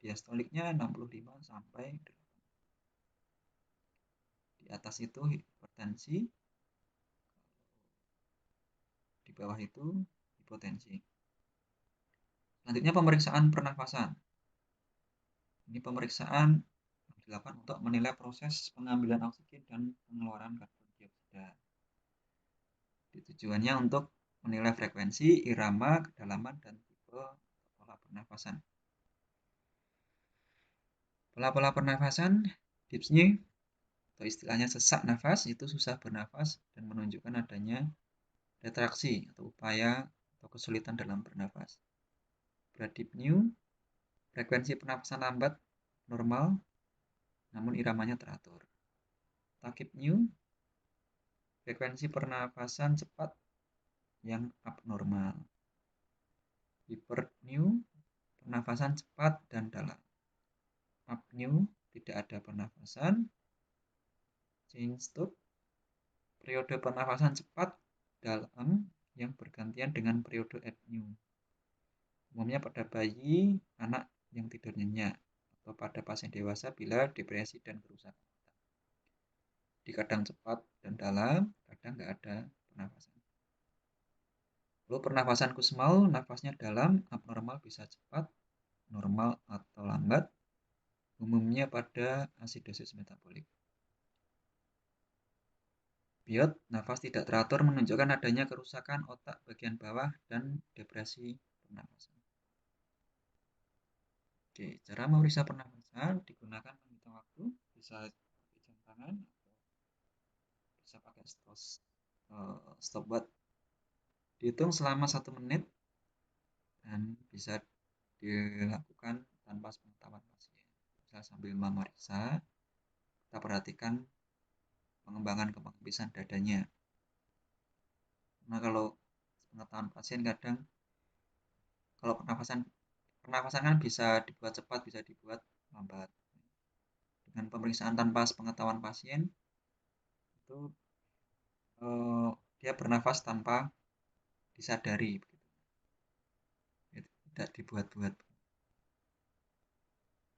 diastoliknya 65-80. Di atas itu hipertensi, di bawah itu hipotensi. Selanjutnya pemeriksaan pernafasan. Ini pemeriksaan yang dilakukan untuk menilai proses pengambilan oksigen dan pengeluaran karbon dioksida. Tujuannya untuk menilai frekuensi, irama, kedalaman, dan tipe pola pernafasan. Pola-pola pernafasan, tipsnya atau istilahnya sesak nafas itu susah bernafas dan menunjukkan adanya retraksi atau upaya atau kesulitan dalam bernafas. Bradypnea, frekuensi pernafasan lambat normal namun iramanya teratur. Tachypnea, frekuensi pernafasan cepat yang abnormal. Hyperpnea, pernafasan cepat dan dalam. Apnea, tidak ada pernafasan. Chain stop, periode pernafasan cepat dalam yang bergantian dengan periode apnea. Umumnya pada bayi, anak yang tidur nyenyak, atau pada pasien dewasa bila depresi dan kerusakan. Di kadang cepat dan dalam, kadang nggak ada pernafasan. Lalu pernafasan Kussmaul, nafasnya dalam, abnormal bisa cepat, normal atau lambat, umumnya pada asidosis metabolik. Biot, nafas tidak teratur menunjukkan adanya kerusakan otak bagian bawah dan depresi pernafasan. Oke, cara memeriksa pernafasan digunakan menghitung waktu, bisa pakai jam tangan atau bisa pakai stopwatch. Dihitung selama 1 menit dan bisa dilakukan tanpa sepengetahuan pasien. Bisa sambil memeriksa, kita perhatikan pengembangan kemampuan dadanya. Nah, kalau pengetahuan pasien kadang kalau pernafasan kan bisa dibuat cepat, bisa dibuat lambat. Dengan pemeriksaan tanpa pengetahuan pasien itu dia bernafas tanpa disadari, tidak dibuat-buat.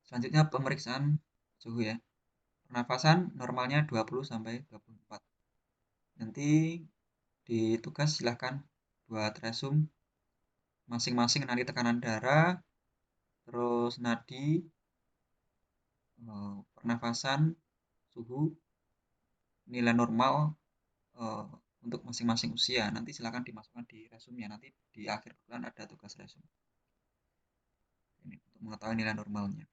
Selanjutnya pemeriksaan suhu ya. Pernafasan normalnya 20 sampai 24. Nanti di tugas silahkan buat resume masing-masing nanti tekanan darah, terus nadi, pernafasan, suhu, nilai normal untuk masing-masing usia. Nanti silakan dimasukkan di resume-nya. Nanti di akhir bulan ada tugas resume. Ini untuk mengetahui nilai normalnya.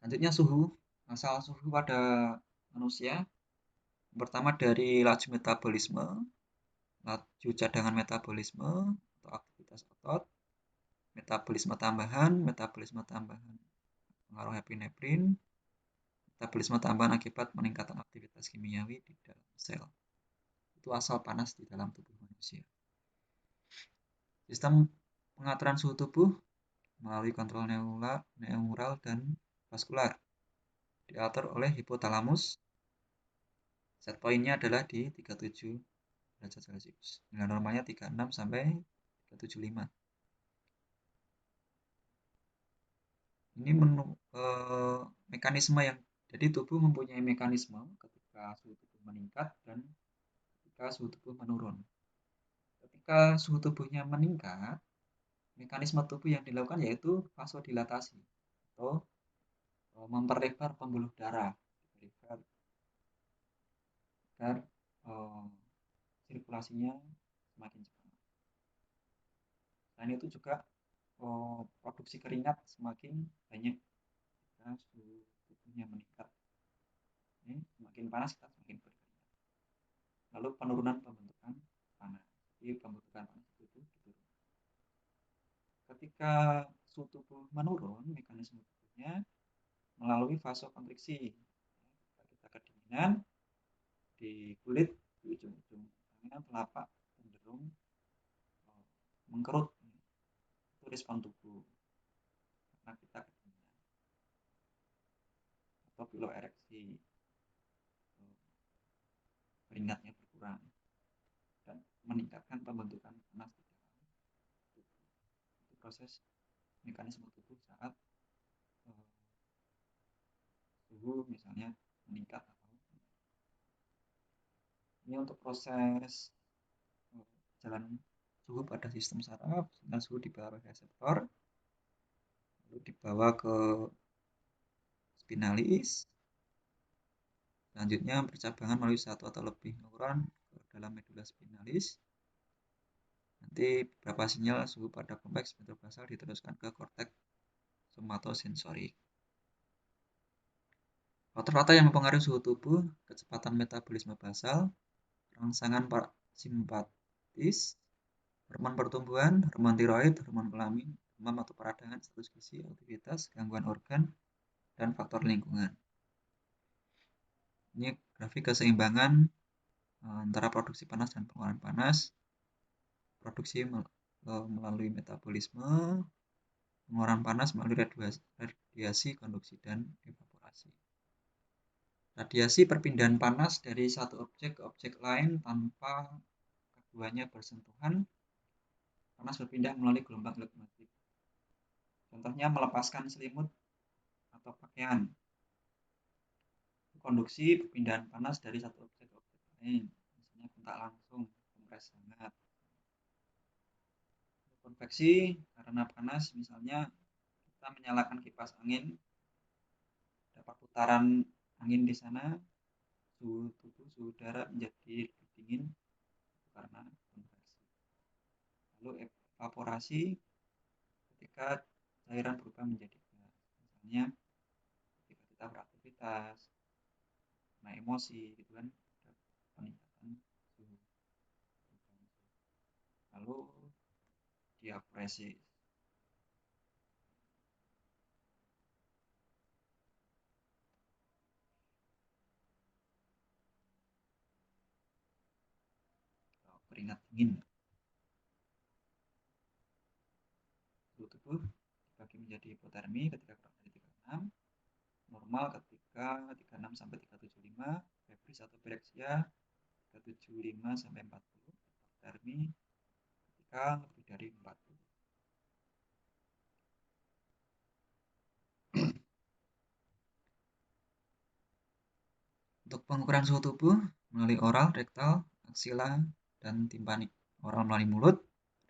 Selanjutnya suhu. Asal suhu pada manusia. Pertama dari laju metabolisme, laju cadangan metabolisme atau aktivitas otot, metabolisme tambahan pengaruh epinefrin, metabolisme tambahan akibat peningkatan aktivitas kimiawi di dalam sel. Itu asal panas di dalam tubuh manusia. Sistem pengaturan suhu tubuh melalui kontrol neural dan vaskular diatur oleh hipotalamus. Set point-nya adalah di 37 derajat Celcius. Nilai normalnya 36 sampai 375. Ini mekanisme yang jadi tubuh mempunyai mekanisme ketika suhu tubuh meningkat dan ketika suhu tubuh menurun. Ketika suhu tubuhnya meningkat, mekanisme tubuh yang dilakukan yaitu vasodilatasi atau memperlebar pembuluh darah agar sirkulasinya semakin cepat. Selain itu juga produksi keringat semakin banyak jika suhu tubuhnya meningkat. Ini semakin panas kita semakin berkeringat. Lalu penurunan pembentukan panas. Jadi pembentukan panas itu diturunkan. Ketika suhu tubuh menurun, mekanisme tubuhnya melalui vasokonstriksi. Kita kedinginan di kulit, di ujung-ujung tangan, telapak cenderung mengkerut. Itu respon tubuh karena kita kedinginan atau piloereksi, keringatnya berkurang dan meningkatkan pembentukan panas di dalam tubuh. Itu proses mekanisme tubuh saat suhu misalnya meningkat atau ini untuk proses jalan suhu pada sistem saraf. Sinyal suhu dibawa ke reseptor, lalu dibawa ke spinalis, selanjutnya bercabangan melalui satu atau lebih neuron ke dalam medula spinalis. Nanti beberapa sinyal suhu pada kompleks ventrobasal diteruskan ke korteks somatosensorik. Faktor-faktor yang mempengaruhi suhu tubuh, kecepatan metabolisme basal, rangsangan simpatis, hormon pertumbuhan, hormon tiroid, hormon kelamin, demam atau peradangan, status gizi, aktivitas, gangguan organ, dan faktor lingkungan. Ini grafik keseimbangan antara produksi panas dan pengeluaran panas, produksi melalui metabolisme, pengeluaran panas melalui radiasi, konduksi, dan evaporasi. Radiasi perpindahan panas dari satu objek ke objek lain tanpa keduanya bersentuhan. Panas berpindah melalui gelombang elektromagnetik. Contohnya melepaskan selimut atau pakaian. Konduksi perpindahan panas dari satu objek ke objek lain. Misalnya kontak langsung, kompres hangat. Konveksi karena panas, misalnya kita menyalakan kipas angin, dapat putaran angin di sana, suhu tubuh, suhu udara menjadi lebih dingin karena konveksi. Lalu evaporasi ketika cairan berubah menjadi gas. Misalnya ketika kita beraktivitas, kena emosi, gitu kan, ada peningkatan suhu. Lalu diapresis. Keringat dingin. menjadi hipotermi ketika kurang dari 36, normal ketika 36 sampai 375, febris atau pireksia 375 sampai 40, hipotermi ketika lebih dari 40. Untuk pengukuran suhu tubuh melalui oral, rektal, aksila, dan timpanik. Oral melalui mulut,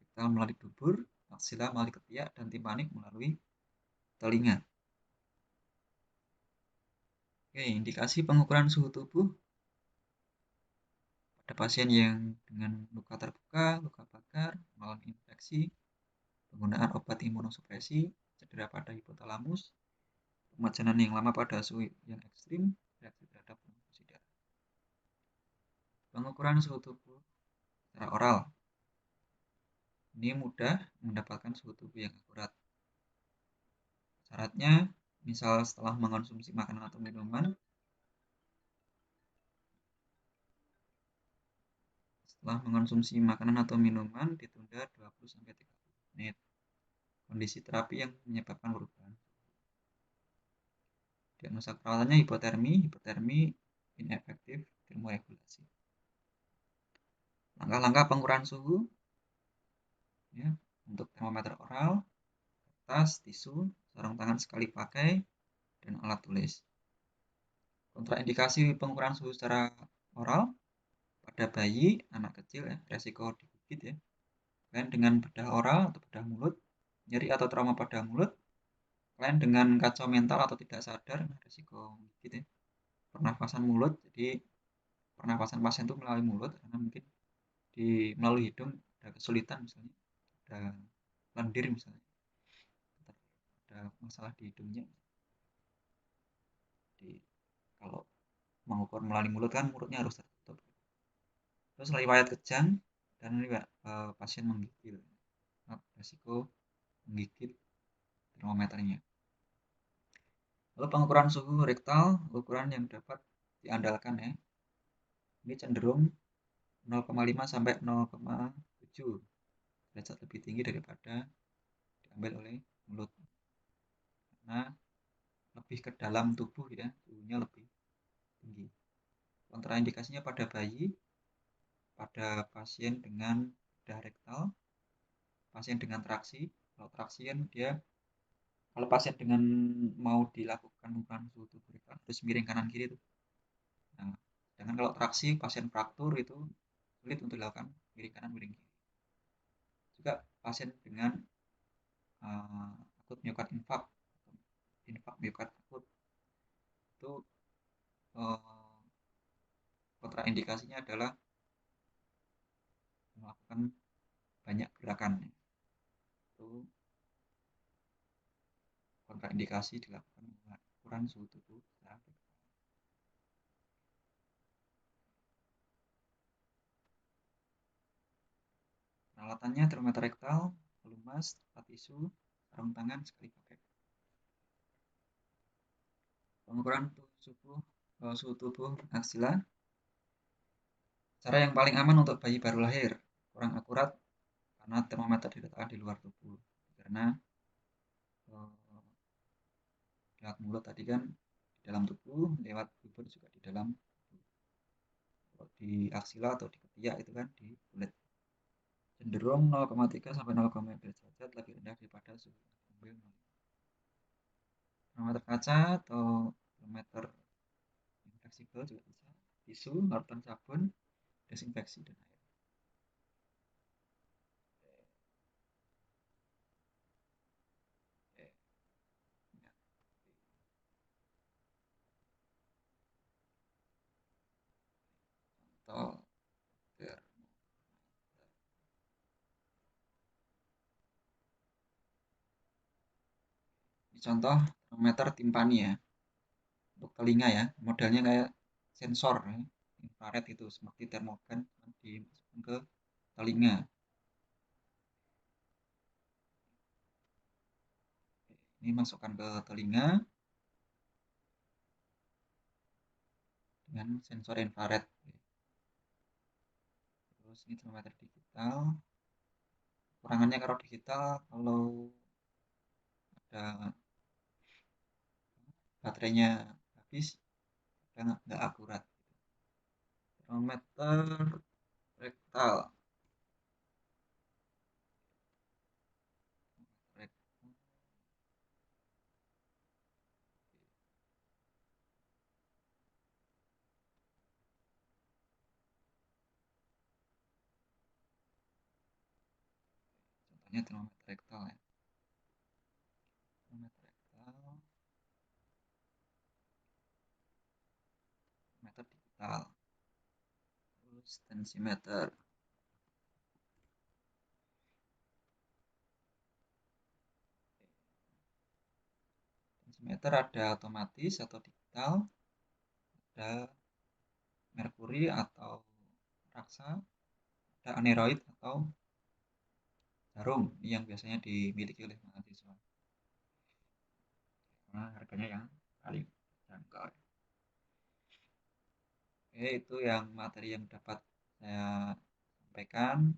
rektal melalui dubur, aksila melalui ketiak, dan timpanik melalui telinga. Oke, indikasi pengukuran suhu tubuh pada pasien yang dengan luka terbuka, luka bakar, mengalami infeksi, penggunaan obat imunosupresi, cedera pada hipotalamus, pemajanan yang lama pada suhu yang ekstrim, reaksi terhadap transfusi darah. Pengukuran suhu tubuh secara oral. Ini mudah mendapatkan suhu tubuh yang akurat. Syaratnya, misal setelah mengonsumsi makanan atau minuman, ditunda 20-30 menit. Kondisi terapi yang menyebabkan perubahan. Diagnosa perawatannya hipotermi inefektif termoregulasi. Langkah-langkah pengukuran suhu ya, untuk termometer oral, kertas, tisu, sarung tangan sekali pakai, dan alat tulis. Kontraindikasi pengukuran suhu secara oral pada bayi, anak kecil ya, resiko digigit ya. Klien dengan bedah oral atau bedah mulut, nyeri atau trauma pada mulut, klien dengan kacau mental atau tidak sadar, resiko gigit ya. Pernafasan mulut, jadi pernafasan pasien itu melalui mulut karena mungkin melalui hidung ada kesulitan, misalnya ada lendir, misalnya ada masalah di hidungnya. Jadi kalau mengukur melalui mulut kan mulutnya harus tertutup. Terus riwayat kejang dan pasien menggigil, resiko menggigit termometernya. Lalu pengukuran suhu rektal, ukuran yang dapat diandalkan ya. Ini cenderung 0,5 sampai 0,7 derajat lebih tinggi daripada diambil oleh mulut. Karena lebih ke dalam tubuh ya, suhunya lebih tinggi. Kontraindikasinya pada bayi, pada pasien dengan bedah rektal, pasien dengan traksi. Kalau traksi kan kalau pasien dengan mau dilakukan ukuran suhu tubuh rektal harus miring kanan kiri tuh. Nah, sedangkan kalau traksi pasien fraktur itu sulit untuk dilakukan miring kanan miring kiri. Juga pasien dengan akut miokard infark miokard akut itu kontraindikasinya adalah melakukan banyak gerakan. Itu kontraindikasi dilakukan ukuran suhu tubuh secara rektal. Peralatannya termometer rektal, pelumas, tempat tisu, sarung tangan sekali pakai. Pengukuran suhu tubuh aksila. Cara yang paling aman untuk bayi baru lahir, kurang akurat karena termometer diletakkan di luar tubuh. Karena lewat mulut tadi kan di dalam tubuh, lewat dubur juga di dalam tubuh. Kalau di aksila atau di ketiak itu kan di kulit. Cenderung 0,3 sampai 0,5 derajat lebih rendah daripada suhu ambil termometer kaca atau termometer yang fleksibel juga bisa. Tisu, larutan sabun, desinfeksi, dan air. Contoh contoh termometer timpani ya, untuk telinga ya, modelnya kayak sensor ya, infrared itu seperti termogan dimasukkan ke telinga. Ini masukkan ke telinga dengan sensor infrared. Terus ini termometer digital. Kurangannya kalau digital, kalau ada baterainya habis, kadang nggak akurat. Termometer rektal. Contohnya termometer rektal ya. Termometer rektal, termometer digital, terus tensimeter. Tensimeter ada otomatis atau digital, ada merkuri atau raksa, ada aneroid atau jarum yang biasanya dimiliki oleh mahasiswa karena harganya yang paling terjangkau. Oke, itu yang materi yang dapat saya sampaikan.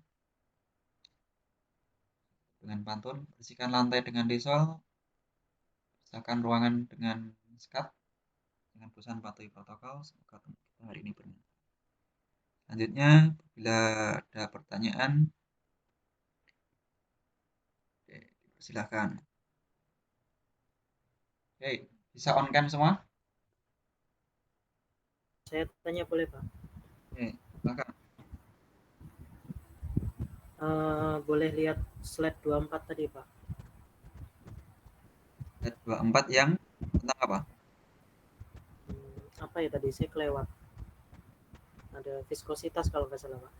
Dengan pantun, bersihkan lantai dengan Lysol, bersihkan ruangan dengan skat, dengan perusahaan patuhi protokol. Semoga kita hari ini bermanfaat. Selanjutnya, bila ada pertanyaan, oke, dipersilahkan. Oke, bisa on cam semua? Saya tanya boleh Pak? Oke, silakan. Boleh lihat slide 24 tadi Pak? Slide 24 yang tentang apa? Apa ya tadi saya kelewat. Ada viskositas kalau nggak salah Pak.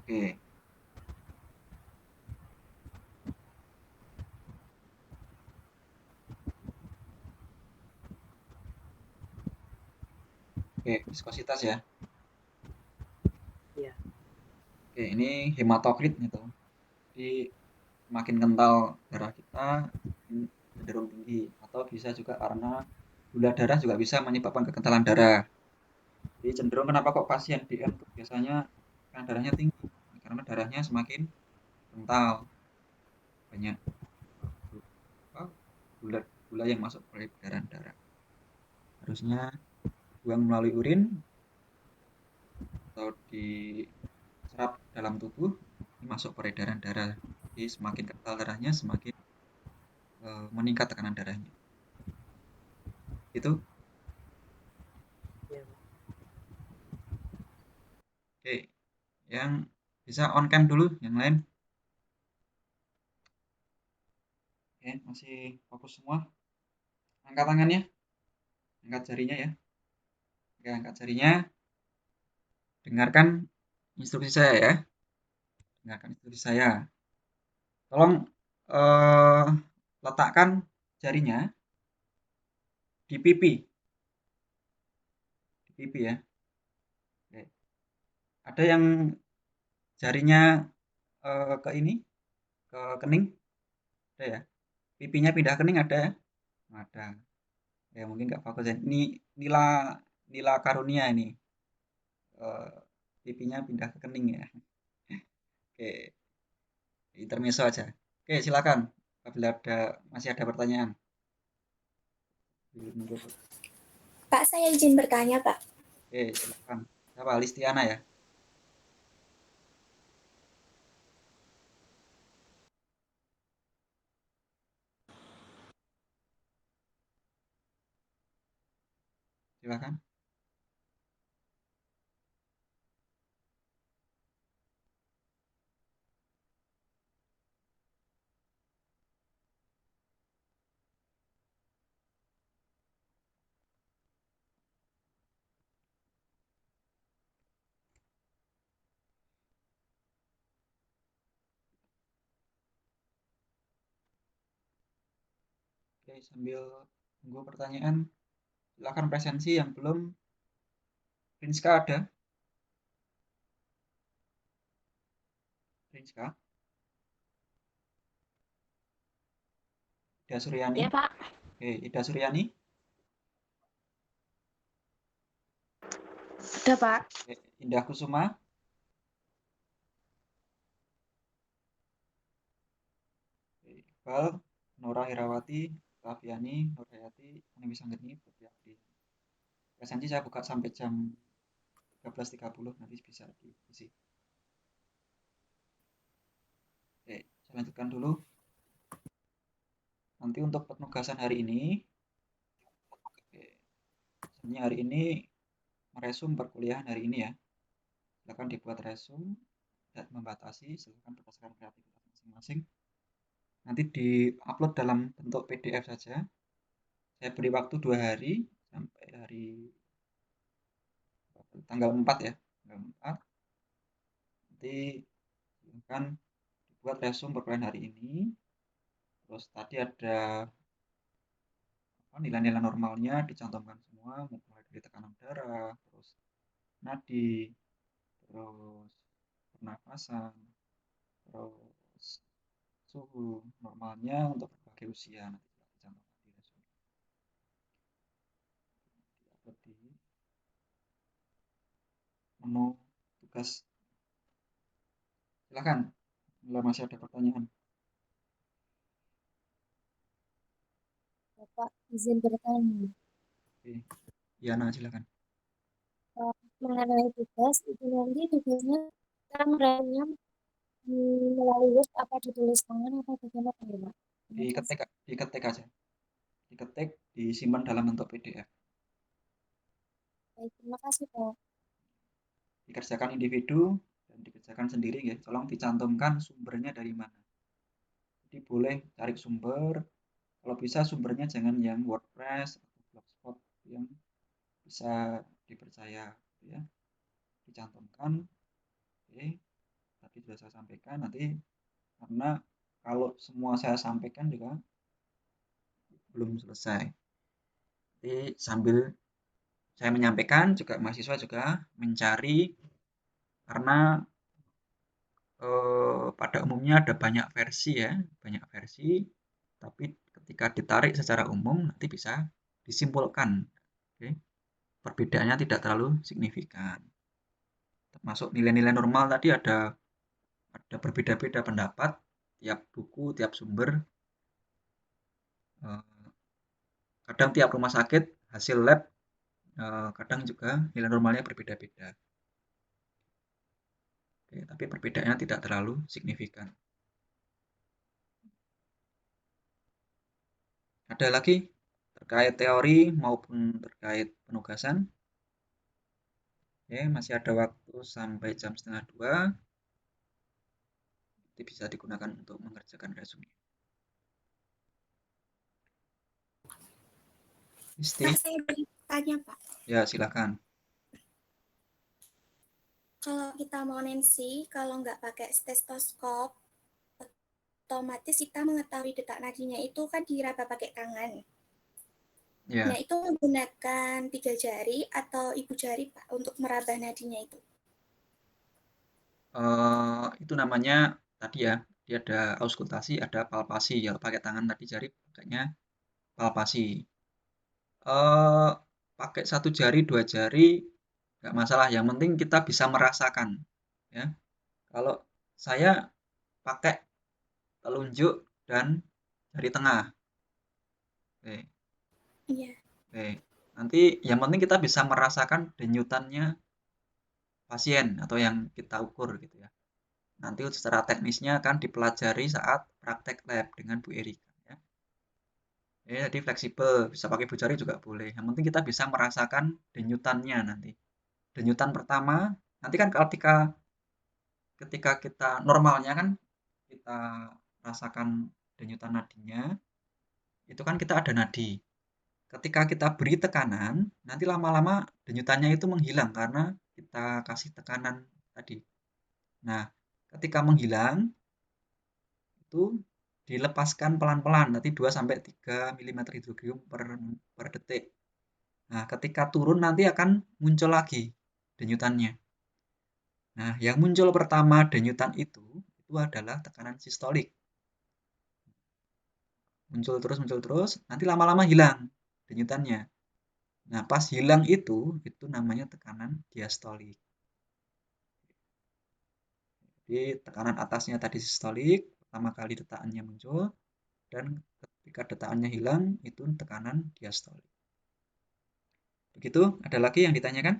Oke. Oke, viskositas ya. Iya. Oke, ini hematokrit gitu. Jadi semakin kental darah kita cenderung tinggi, atau bisa juga karena gula darah juga bisa menyebabkan kekentalan darah. Jadi cenderung kenapa kok pasien DM tuh biasanya tekanan darahnya tinggi, karena darahnya semakin kental, banyak gula yang masuk ke peredaran darah. Harusnya buang melalui urin atau diserap dalam tubuh, ini masuk peredaran darah. Jadi semakin kental darahnya, semakin meningkat tekanan darahnya. Itu. Iya, Oke, yang bisa on cam dulu, yang lain. Oke, masih fokus semua. Angkat tangannya, angkat jarinya ya. Oke, angkat jarinya. Dengarkan instruksi saya ya. Dengarkan instruksi saya. Tolong letakkan jarinya di pipi. Di pipi ya. Oke. Ada yang jarinya ke ini, ke kening? Ada ya? Pipinya pindah kening ada ya? Ada. Ya mungkin nggak fokus ya. Ini Nila Karunia ini. Pipinya pindah ke kening ya. Oke. Intermezzo aja. Oke, silakan. Apabila masih ada pertanyaan. Pak, saya izin bertanya, Pak. Oke, silakan. Siapa? Listiana ya? Silakan. Oke, sambil tunggu pertanyaan, silakan presensi yang belum. Rinska ada? Rinska? Ida Suryani? Ya, Pak. Oke, Ida Suryani? Ada, Pak. Oke, Indah Kusuma? Oke, Iqbal? Nora Herawati, Kaviani, Nurhayati, Ani Wisanggeni, Putri Abdi. Presensi saya buka sampai jam 13.30, nanti bisa diisi. Oke, saya lanjutkan dulu. Nanti untuk penugasan hari ini, misalnya hari ini meresum perkuliahan hari ini ya. Silakan dibuat resum, tidak membatasi, silakan berdasarkan kreativitas masing-masing. Nanti di-upload dalam bentuk PDF saja. Saya beri waktu 2 hari sampai hari tanggal 4 ya, tanggal 4. Nanti silakan dibuat resum perkuliahan hari ini. Terus tadi ada nilai-nilai normalnya dicantumkan semua, mulai dari tekanan darah, terus nadi, terus pernafasan, terus suhu normalnya untuk berbagai usia nanti dicantumkan di resum. Diupload di menu tugas. Silakan, bila masih ada pertanyaan. Bapak izin bertanya. Oke, Yana silakan. Mengenai tugas, itu nanti tugasnya kita ngerjainnya melalui Word apa ditulis tangan atau bagaimana ya, Pak? Diketik aja. Diketik, disimpan dalam bentuk PDF. Baik, terima kasih, Pak. Dikerjakan individu dan dikerjakan sendiri ya. Tolong dicantumkan sumbernya dari mana. Jadi boleh cari sumber. Kalau bisa sumbernya jangan yang WordPress atau Blogspot yang bisa dipercaya ya. Dicantumkan. Oke. Tadi sudah saya sampaikan, nanti karena kalau semua saya sampaikan juga belum selesai. Jadi sambil saya menyampaikan juga mahasiswa juga mencari, karena pada umumnya ada banyak versi ya, banyak versi, tapi ketika ditarik secara umum nanti bisa disimpulkan. Oke. Perbedaannya tidak terlalu signifikan. Termasuk nilai-nilai normal tadi ada berbeda-beda pendapat, tiap buku, tiap sumber. Kadang tiap rumah sakit hasil lab kadang juga nilai normalnya berbeda-beda. Oke, tapi perbedaannya tidak terlalu signifikan. Ada lagi terkait teori maupun terkait penugasan? Oke, masih ada waktu sampai jam 1:30. Nanti bisa digunakan untuk mengerjakan resume. Isti? Pak, saya bertanya, Pak. Ya, silakan. Kalau kita mau nensi, kalau nggak pakai stetoskop, otomatis kita mengetahui detak nadinya itu kan diraba pakai tangan. Ya. Nah, itu menggunakan 3 jari atau ibu jari, Pak, untuk meraba nadinya itu? Itu namanya tadi ya, dia ada auskultasi, ada palpasi. Kalau pakai tangan tadi jari pakainya palpasi. Pakai 1 jari, 2 jari nggak masalah. Yang penting kita bisa merasakan. Ya. Kalau saya pakai telunjuk dan jari tengah. Oke. Iya. Oke. Nanti yang penting kita bisa merasakan denyutannya pasien atau yang kita ukur gitu ya. Nanti secara teknisnya akan dipelajari saat praktek lab dengan Bu Erika ya. Jadi fleksibel, bisa pakai ibu jari juga boleh. Yang penting kita bisa merasakan denyutannya nanti. Denyutan pertama, nanti kan ketika kita normalnya kan kita rasakan denyutan nadinya, itu kan kita ada nadi. Ketika kita beri tekanan, nanti lama-lama denyutannya itu menghilang karena kita kasih tekanan tadi. Nah, ketika menghilang, itu dilepaskan pelan-pelan, nanti 2-3 mm hidrogrium per detik. Nah, ketika turun nanti akan muncul lagi denyutannya. Nah, yang muncul pertama denyutan itu adalah tekanan sistolik. Muncul terus, nanti lama-lama hilang denyutannya. Nah, pas hilang itu namanya tekanan diastolik. Jadi tekanan atasnya tadi sistolik, pertama kali detakannya muncul, dan Ketika detakannya hilang, itu tekanan diastolik. Begitu, ada lagi yang ditanyakan?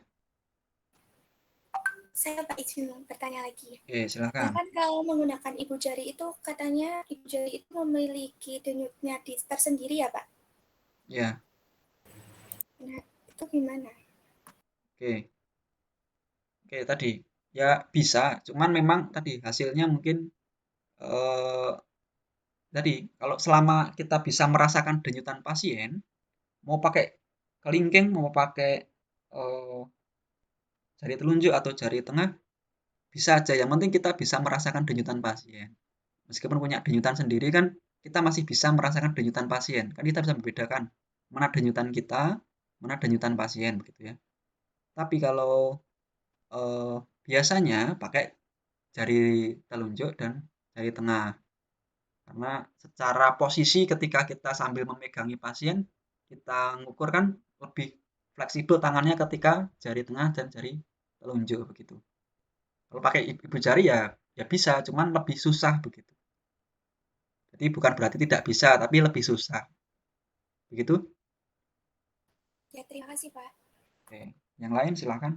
Saya Pak izin bertanya lagi. Oke, silakan. Kan kalau menggunakan ibu jari itu katanya ibu jari itu memiliki denyutnya tersendiri ya Pak? Ya, Nah, itu gimana? oke. Oke, tadi. Ya bisa, cuman memang tadi hasilnya mungkin tadi kalau selama kita bisa merasakan denyutan pasien, mau pakai kelingking, mau pakai jari telunjuk atau jari tengah, bisa aja. Yang penting kita bisa merasakan denyutan pasien. Meskipun punya denyutan sendiri kan, kita masih bisa merasakan denyutan pasien. Kan kita bisa membedakan mana denyutan kita, mana denyutan pasien, begitu ya. Tapi kalau biasanya pakai jari telunjuk dan jari tengah. Karena secara posisi ketika kita sambil memegangi pasien, kita ngukur kan lebih fleksibel tangannya ketika jari tengah dan jari telunjuk begitu. Kalau pakai ibu jari ya bisa, cuman lebih susah begitu. Jadi bukan berarti tidak bisa, tapi lebih susah. Begitu? Ya, terima kasih Pak. Oke. Yang lain silakan.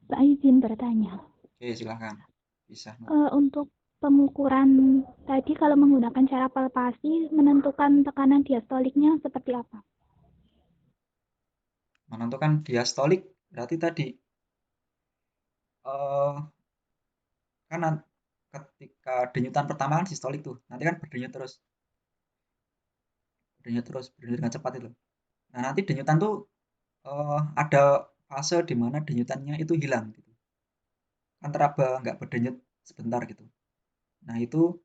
Pak izin bertanya. Oke, silakan. Bisa. Untuk pengukuran tadi kalau menggunakan cara palpasi menentukan tekanan diastoliknya seperti apa? Menentukan diastolik berarti tadi kan ketika denyutan pertama kan sistolik tuh, nanti kan berdenyut terus, berdenyut dengan cepat itu. Nah, nanti denyutan tuh ada fase di mana denyutannya itu hilang gitu. Kan teraba nggak berdenyut sebentar gitu. Nah, itu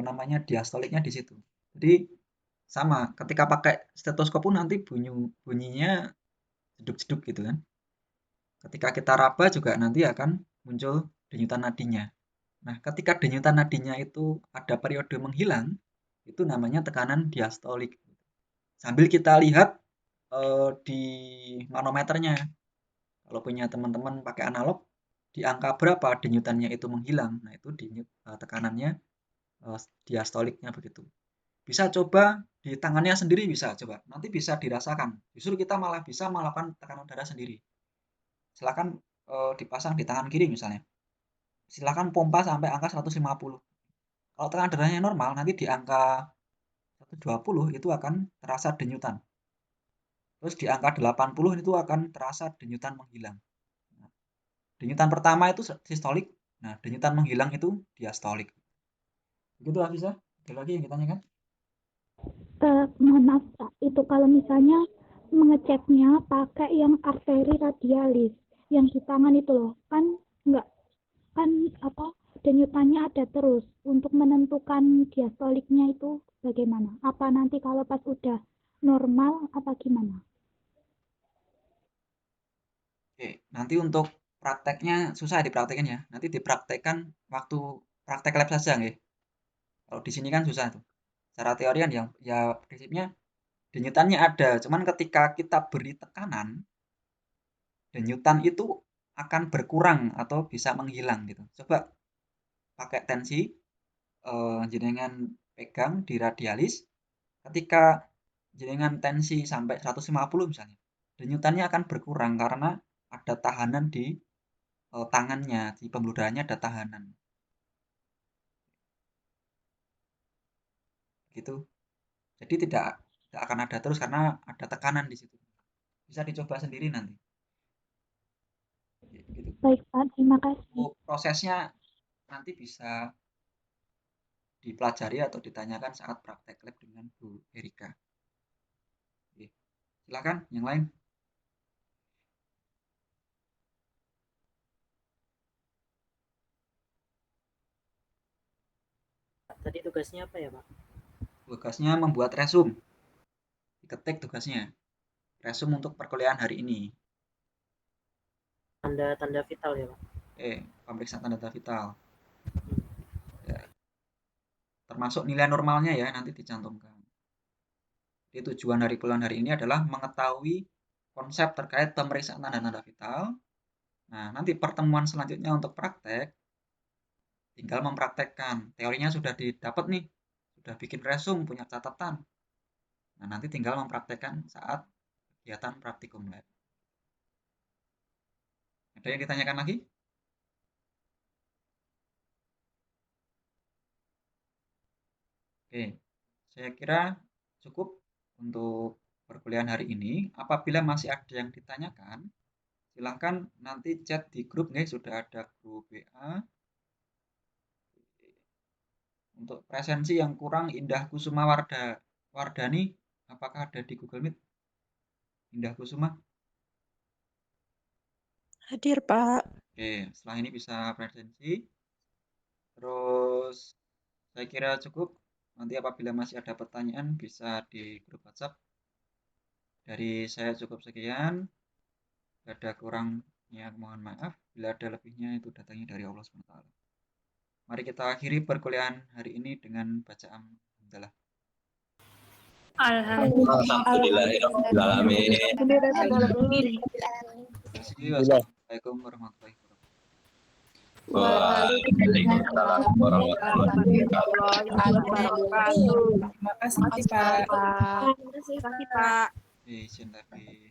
namanya diastoliknya di situ. Jadi sama, ketika pakai stetoskop pun nanti bunyinya jeduk-jeduk gitu kan. Ketika kita raba juga nanti akan muncul denyutan nadinya. Nah, ketika denyutan nadinya itu ada periode menghilang, itu namanya tekanan diastolik. Sambil kita lihat di manometernya. Kalau punya teman-teman pakai analog, di angka berapa denyutannya itu menghilang. Nah, itu tekanannya diastoliknya begitu. Bisa coba di tangannya sendiri bisa coba. Nanti bisa dirasakan. Justru kita malah bisa melakukan tekanan darah sendiri. Silakan dipasang di tangan kiri misalnya. Silakan pompa sampai angka 150. Kalau tekanan darahnya normal, nanti di angka 120 itu akan terasa denyutan. Terus di angka 80 itu akan terasa denyutan menghilang. Nah, denyutan pertama itu sistolik. Nah, denyutan menghilang itu diastolik. Begitu Afisa? Ada lagi yang ditanyakan? Mohon maaf Pak, itu kalau misalnya mengeceknya pakai yang arteri radialis, yang di tangan itu loh, kan nggak, kan apa, denyutannya ada terus. Untuk menentukan diastoliknya itu bagaimana? Apa nanti kalau pas udah normal apa gimana? Oke, nanti untuk prakteknya susah dipraktekin ya. Nanti dipraktekkan waktu praktek lab saja nggih. Kalau di sini kan susah tuh. Secara teori kan ya prinsipnya denyutannya ada, cuman ketika kita beri tekanan, denyutan itu akan berkurang atau bisa menghilang gitu. Coba pakai tensi, jenengan pegang di radialis, ketika jenengan tensi sampai 150 misalnya, denyutannya akan berkurang karena ada tahanan di tangannya, di pembuluh darahnya ada tahanan. Gitu. Jadi tidak akan ada terus karena ada tekanan di situ. Bisa dicoba sendiri nanti. Gitu. Baik Pak, terima kasih. Prosesnya nanti bisa dipelajari atau ditanyakan saat praktek lab dengan Bu Erika. Oke. Silakan yang lain. Tadi tugasnya apa ya Pak? Tugasnya membuat resume. Diketik tugasnya. Resume untuk perkuliahan hari ini. Tanda-tanda vital ya Pak? Pemeriksaan tanda vital. Ya. Termasuk nilai normalnya ya nanti dicantumkan. Jadi tujuan dari kuliah hari ini adalah mengetahui konsep terkait pemeriksaan tanda-tanda vital. Nah, nanti pertemuan selanjutnya untuk praktek tinggal mempraktekkan. Teorinya sudah didapat nih, sudah bikin resume, punya catatan. Nah, nanti tinggal mempraktekkan saat kegiatan praktikum lab. Ada yang ditanyakan lagi? Oke, saya kira cukup untuk perkuliahan hari ini. Apabila masih ada yang ditanyakan, silahkan nanti chat di grup, nih sudah ada grup WA. Untuk presensi yang kurang, Indah Kusuma Wardani, apakah ada di Google Meet? Indah Kusuma? Hadir, Pak. Oke, setelah ini bisa presensi. Terus saya kira cukup. Nanti apabila masih ada pertanyaan bisa di grup WhatsApp. Dari saya cukup sekian. Bila ada kurangnya mohon maaf. Bila ada lebihnya itu datangnya dari Allah SWT. Mari kita akhiri perkuliahan hari ini dengan bacaan hamdalah. Alhamdulillahirobbilalamin. Terima kasih. Wassalamualaikum warahmatullahi wabarakatuh. Waalaikumsalam warahmatullahi wabarakatuh. Terima kasih, Pak. Terima kasih, Terima kasih, Pak. Izin tapi